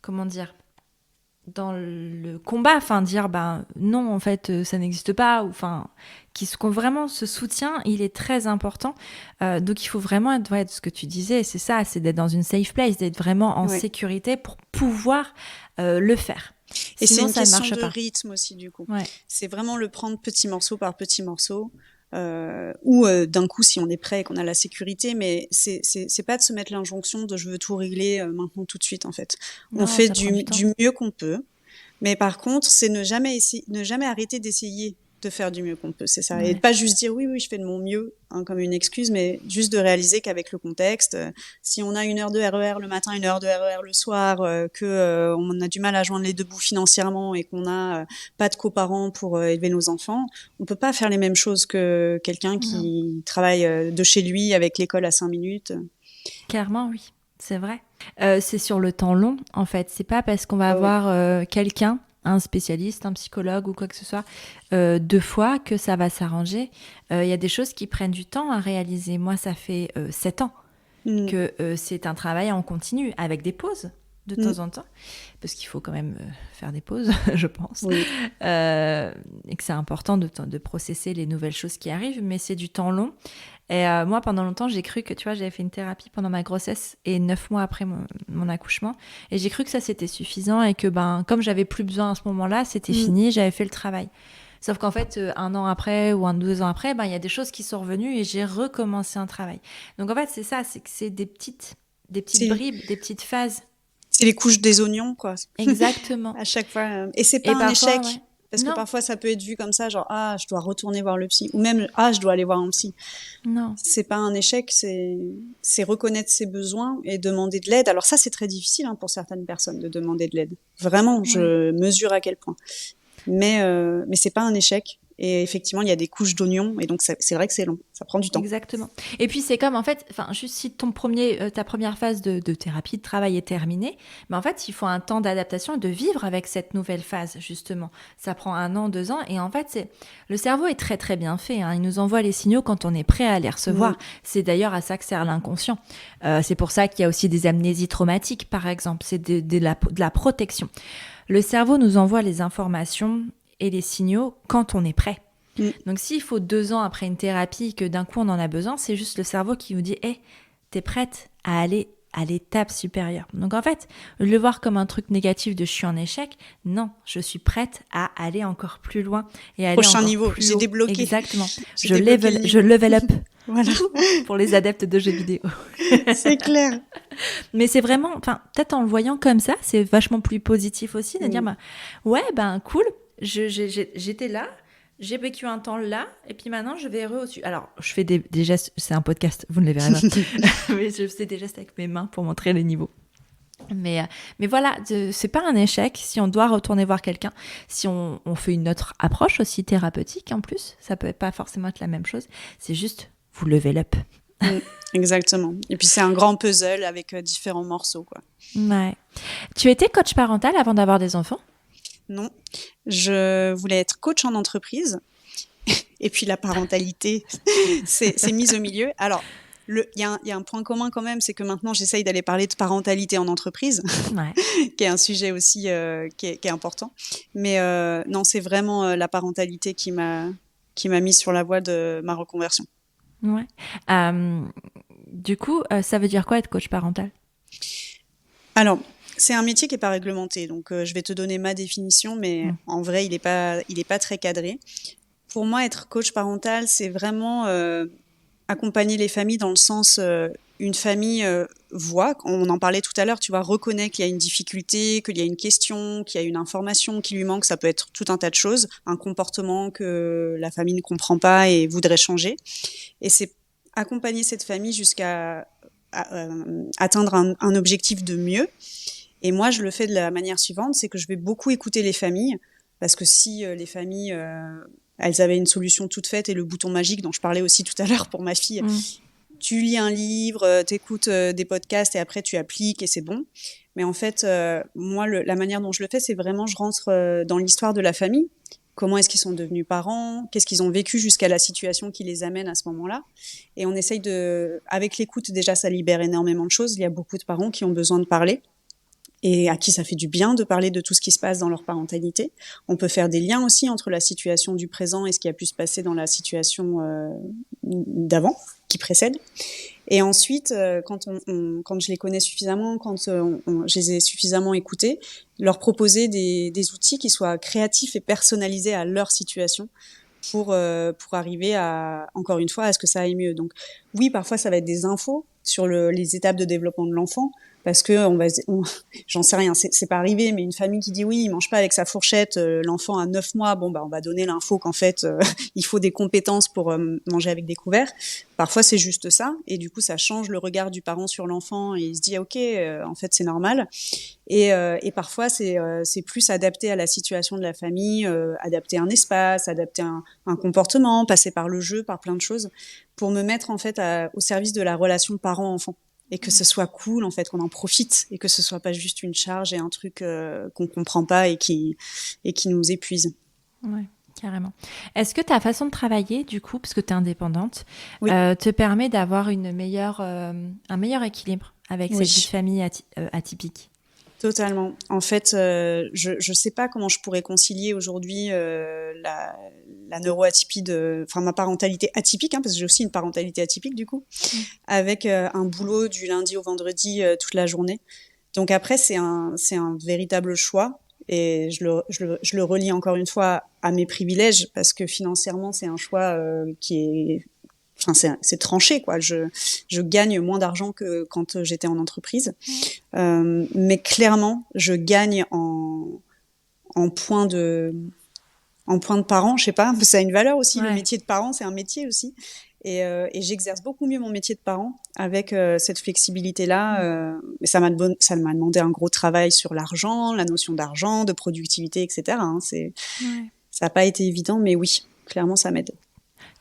Comment dire ? Dans le combat, dire non, en fait ça n'existe pas, ou vraiment ce soutien, il est très important. Donc il faut vraiment être ce que tu disais, c'est ça, c'est d'être dans une safe place, d'être vraiment en sécurité pour pouvoir le faire. Et sinon, c'est une ça question de pas. rythme aussi, du coup. Ouais. C'est vraiment le prendre petit morceau par petit morceau. Ou d'un coup si on est prêt et qu'on a la sécurité, mais c'est pas de se mettre l'injonction de je veux tout régler maintenant tout de suite, en fait. On fait du mieux qu'on peut, mais par contre c'est ne jamais arrêter d'essayer de faire du mieux qu'on peut, c'est ça. Et pas juste dire oui je fais de mon mieux, comme une excuse, mais juste de réaliser qu'avec le contexte, si on a 1 heure de RER le matin, 1 heure de RER le soir, on a du mal à joindre les deux bouts financièrement et qu'on a pas de coparents pour élever nos enfants, on peut pas faire les mêmes choses que quelqu'un qui travaille de chez lui avec l'école à 5 minutes. Clairement, oui, c'est vrai. C'est sur le temps long, en fait. C'est pas parce qu'on va avoir quelqu'un, un spécialiste, un psychologue ou quoi que ce soit, 2 fois que ça va s'arranger. Il y a des choses qui prennent du temps à réaliser. Moi, ça fait 7 ans que c'est un travail en continu, avec des pauses de temps en temps, parce qu'il faut quand même faire des pauses, je pense, et que c'est important de processer les nouvelles choses qui arrivent, mais c'est du temps long. Et moi, pendant longtemps, j'ai cru que, tu vois, j'avais fait une thérapie pendant ma grossesse et 9 mois après mon accouchement. Et j'ai cru que ça, c'était suffisant et que, comme j'avais plus besoin à ce moment-là, c'était fini, j'avais fait le travail. Sauf qu'en fait, 1 an après ou 2 ans après, il y a des choses qui sont revenues et j'ai recommencé un travail. Donc, en fait, c'est ça, c'est que c'est des petites bribes, des petites phases. C'est les couches des oignons, quoi. Exactement. À chaque fois. Et c'est pas un échec. Parce que parfois, ça peut être vu comme ça, genre, je dois retourner voir le psy. Ou même, je dois aller voir un psy. Non. C'est pas un échec, c'est reconnaître ses besoins et demander de l'aide. Alors ça, c'est très difficile pour certaines personnes de demander de l'aide. Vraiment, je mesure à quel point. Mais c'est pas un échec. Et effectivement, il y a des couches d'oignons, et donc c'est vrai que c'est long, ça prend du temps. Exactement. Et puis c'est comme, en fait, juste si ta première phase de thérapie, de travail est terminée, mais en fait, il faut un temps d'adaptation et de vivre avec cette nouvelle phase, justement. Ça prend 1 an, 2 ans, et en fait, le cerveau est très très bien fait, hein. Il nous envoie les signaux quand on est prêt à les recevoir. C'est d'ailleurs à ça que sert l'inconscient. C'est pour ça qu'il y a aussi des amnésies traumatiques, par exemple. C'est de la protection. Le cerveau nous envoie les informations et les signaux quand on est prêt. Donc s'il faut 2 ans après une thérapie que d'un coup on en a besoin, c'est juste le cerveau qui vous dit t'es prête à aller à l'étape supérieure. Donc en fait, le voir comme un truc négatif de je suis en échec, non, je suis prête à aller encore plus loin et aller prochain encore niveau, plus j'ai haut. débloqué. Exactement. Je level up. Voilà. Pour les adeptes de jeux vidéo. C'est clair. Mais c'est vraiment, peut-être en le voyant comme ça, c'est vachement plus positif aussi de dire cool, j'étais là, j'ai vécu un temps là, et puis maintenant je vais au-dessus. Alors, je fais des gestes, c'est un podcast, vous ne les verrez pas, mais je fais des gestes avec mes mains pour montrer les niveaux. Mais voilà, c'est pas un échec si on doit retourner voir quelqu'un, si on fait une autre approche aussi thérapeutique en plus, ça peut pas forcément être la même chose, c'est juste vous level up. exactement. Et puis c'est un grand puzzle avec différents morceaux, quoi. Ouais. Tu étais coach parental avant d'avoir des enfants? Non, je voulais être coach en entreprise. Et puis la parentalité, c'est mise au milieu. Alors, il y a un point commun quand même, c'est que maintenant j'essaye d'aller parler de parentalité en entreprise, Ouais. qui est un sujet aussi qui est important. Mais non, c'est vraiment la parentalité qui m'a mise sur la voie de ma reconversion. Ouais. Du coup, ça veut dire quoi être coach parental? Alors, c'est un métier qui est pas réglementé, donc je vais te donner ma définition, mais en vrai, il est pas très cadré. Pour moi, être coach parental, c'est vraiment accompagner les familles dans le sens, une famille voit, on en parlait tout à l'heure, tu vois, reconnaît qu'il y a une difficulté, qu'il y a une question, qu'il y a une information qui lui manque, ça peut être tout un tas de choses, un comportement que la famille ne comprend pas et voudrait changer. Et c'est accompagner cette famille jusqu'à atteindre un objectif de mieux. Et moi, je le fais de la manière suivante, c'est que je vais beaucoup écouter les familles, parce que si les familles, elles avaient une solution toute faite et le bouton magique dont je parlais aussi tout à l'heure pour ma fille, tu lis un livre, t'écoutes des podcasts et après tu appliques et c'est bon. Mais en fait, moi, la manière dont je le fais, c'est vraiment, je rentre dans l'histoire de la famille. Comment est-ce qu'ils sont devenus parents? Qu'est-ce qu'ils ont vécu jusqu'à la situation qui les amène à ce moment-là? Et on essaye avec l'écoute, déjà, ça libère énormément de choses. Il y a beaucoup de parents qui ont besoin de parler et à qui ça fait du bien de parler de tout ce qui se passe dans leur parentalité. On peut faire des liens aussi entre la situation du présent et ce qui a pu se passer dans la situation d'avant, qui précède. Et ensuite, quand je les connais suffisamment, quand je les ai suffisamment écoutés, leur proposer des outils qui soient créatifs et personnalisés à leur situation pour arriver encore une fois, à ce que ça aille mieux. Donc oui, parfois ça va être des infos sur les étapes de développement de l'enfant, parce que j'en sais rien, c'est pas arrivé, mais une famille qui dit oui, il mange pas avec sa fourchette, l'enfant a 9 mois, bon bah on va donner l'info qu'en fait il faut des compétences pour manger avec des couverts. Parfois c'est juste ça, et du coup ça change le regard du parent sur l'enfant, et il se dit ok, en fait c'est normal. Et parfois c'est plus adapté à la situation de la famille, adapter un espace, adapter un comportement, passer par le jeu, par plein de choses, pour me mettre en fait au service de la relation parent-enfant. Et que ce soit cool, en fait, qu'on en profite, et que ce soit pas juste une charge et un truc qu'on comprend pas et qui nous épuise. Ouais, carrément. Est-ce que ta façon de travailler, du coup, parce que tu es indépendante, Oui. te permet d'avoir un meilleur équilibre avec Oui. cette vie de famille atypique? Totalement. En fait, je sais pas comment je pourrais concilier aujourd'hui la neuroatypie enfin ma parentalité atypique, hein, parce que j'ai aussi une parentalité atypique du coup, avec un boulot du lundi au vendredi toute la journée. Donc après, c'est un véritable choix, et je le relie encore une fois à mes privilèges, parce que financièrement, c'est un choix qui est, enfin c'est tranché quoi. Je gagne moins d'argent que quand j'étais en entreprise, mais clairement, je gagne en point de parent, je sais pas, ça a une valeur aussi. Ouais. Le métier de parent, c'est un métier aussi. Et j'exerce beaucoup mieux mon métier de parent avec cette flexibilité-là. Mais ça m'a demandé un gros travail sur l'argent, la notion d'argent, de productivité, etc. Hein. Ça n'a pas été évident, mais oui, clairement, ça m'aide.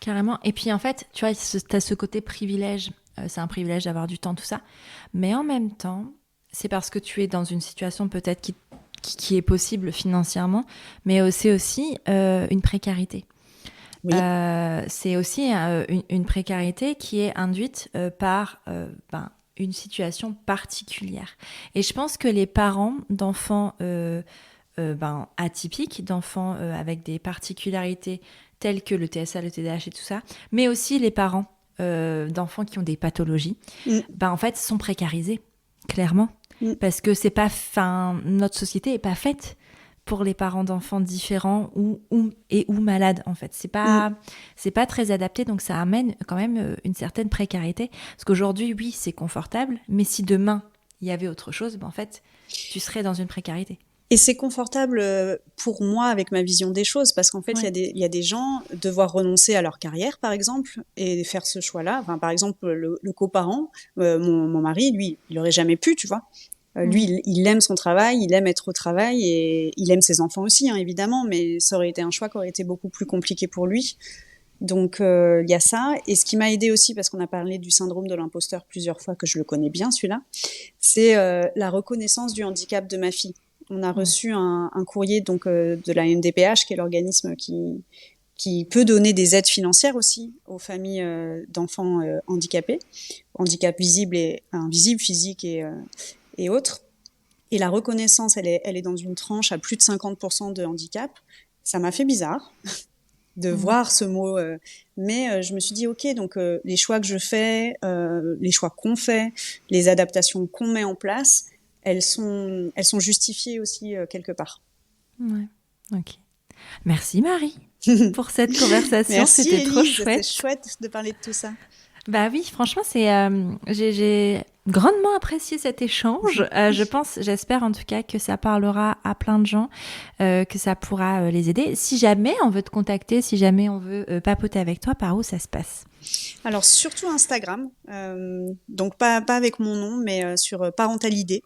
Carrément. Et puis en fait, tu vois, tu as ce côté privilège. C'est un privilège d'avoir du temps, tout ça. Mais en même temps, c'est parce que tu es dans une situation peut-être qui est possible financièrement, mais c'est aussi une précarité. Oui. C'est aussi une précarité qui est induite par une situation particulière. Et je pense que les parents d'enfants atypiques, d'enfants avec des particularités telles que le TSA, le TDAH et tout ça, mais aussi les parents d'enfants qui ont des pathologies, en fait, sont précarisés, clairement. Parce que c'est pas, notre société n'est pas faite pour les parents d'enfants différents ou malades, en fait. C'est pas très adapté, donc ça amène quand même une certaine précarité. Parce qu'aujourd'hui, oui, c'est confortable, mais si demain, il y avait autre chose, en fait, tu serais dans une précarité. Et c'est confortable pour moi avec ma vision des choses, parce qu'en fait, il y a des gens devoir renoncer à leur carrière, par exemple, et faire ce choix-là. Enfin, par exemple, le coparent, mon mari, lui, il aurait jamais pu, tu vois. Lui, il aime son travail, il aime être au travail, et il aime ses enfants aussi, hein, évidemment, mais ça aurait été un choix qui aurait été beaucoup plus compliqué pour lui. Donc il y a ça. Et ce qui m'a aidé aussi, parce qu'on a parlé du syndrome de l'imposteur plusieurs fois, que je le connais bien celui-là, c'est la reconnaissance du handicap de ma fille. On a reçu un courrier donc de la MDPH, qui est l'organisme qui peut donner des aides financières aussi aux familles d'enfants handicapés, handicap visible et invisible, physique et autres. Et la reconnaissance, elle est dans une tranche à plus de 50% de handicap. Ça m'a fait bizarre de voir ce mot, mais je me suis dit ok, donc les choix que je fais, les choix qu'on fait, les adaptations qu'on met en place, elles sont justifiées aussi quelque part. Ouais, ok. Merci Marie pour cette conversation. Merci, c'était Élise, trop chouette. c'était chouette de parler de tout ça. Bah oui, franchement, j'ai grandement apprécié cet échange. J'espère en tout cas que ça parlera à plein de gens, que ça pourra les aider. Si jamais on veut te contacter, si jamais on veut papoter avec toi, par où ça se passe ? Alors surtout Instagram, donc pas avec mon nom, mais sur Parentalidée.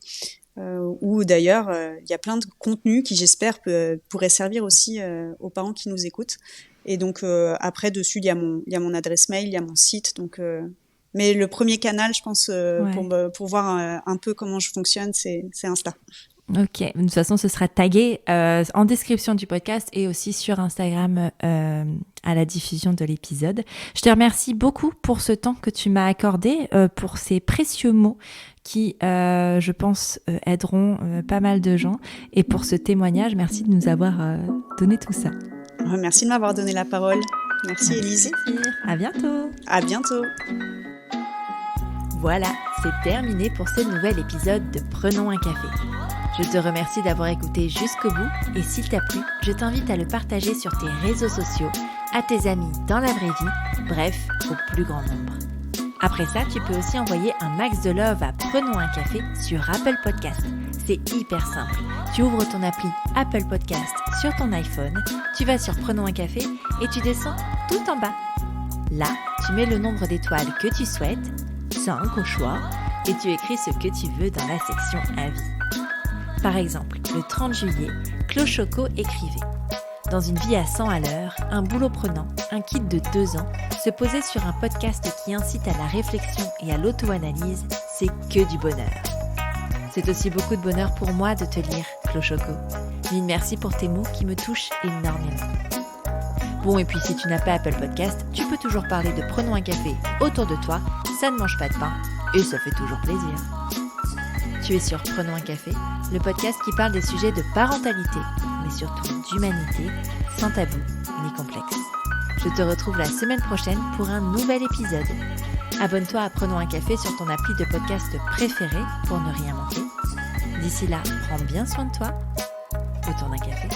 Où d'ailleurs il y a plein de contenus qui j'espère pourraient servir aussi aux parents qui nous écoutent. Et donc après dessus il y a mon adresse mail, il y a mon site. Donc mais le premier canal, je pense, pour voir un peu comment je fonctionne, c'est Insta. Ok, de toute façon, ce sera tagué en description du podcast et aussi sur Instagram à la diffusion de l'épisode. Je te remercie beaucoup pour ce temps que tu m'as accordé, pour ces précieux mots qui, je pense, aideront pas mal de gens. Et pour ce témoignage, merci de nous avoir donné tout ça. Merci de m'avoir donné la parole. Merci Élise. À bientôt. À bientôt. Voilà, c'est terminé pour ce nouvel épisode de Prenons un café. Je te remercie d'avoir écouté jusqu'au bout et s'il t'a plu, je t'invite à le partager sur tes réseaux sociaux, à tes amis dans la vraie vie, bref, au plus grand nombre. Après ça, tu peux aussi envoyer un max de love à Prenons un café sur Apple Podcast. C'est hyper simple. Tu ouvres ton appli Apple Podcast sur ton iPhone, tu vas sur Prenons un café et tu descends tout en bas. Là, tu mets le nombre d'étoiles que tu souhaites, 5 au choix, et tu écris ce que tu veux dans la section avis. Par exemple, le 30 juillet, Clochoco écrivait « Dans une vie à 100 à l'heure, un boulot prenant, un kid de 2 ans, se poser sur un podcast qui incite à la réflexion et à l'auto-analyse, c'est que du bonheur. C'est aussi beaucoup de bonheur pour moi de te lire, Clochoco. Mille merci pour tes mots qui me touchent énormément. Bon, et puis si tu n'as pas Apple Podcast, tu peux toujours parler de Prenons un café autour de toi, ça ne mange pas de pain et ça fait toujours plaisir. Tu es sur Prenons un café, le podcast qui parle des sujets de parentalité, mais surtout d'humanité, sans tabou ni complexe. Je te retrouve la semaine prochaine pour un nouvel épisode. Abonne-toi à Prenons un café sur ton appli de podcast préféré pour ne rien manquer. D'ici là, prends bien soin de toi autour d'un café.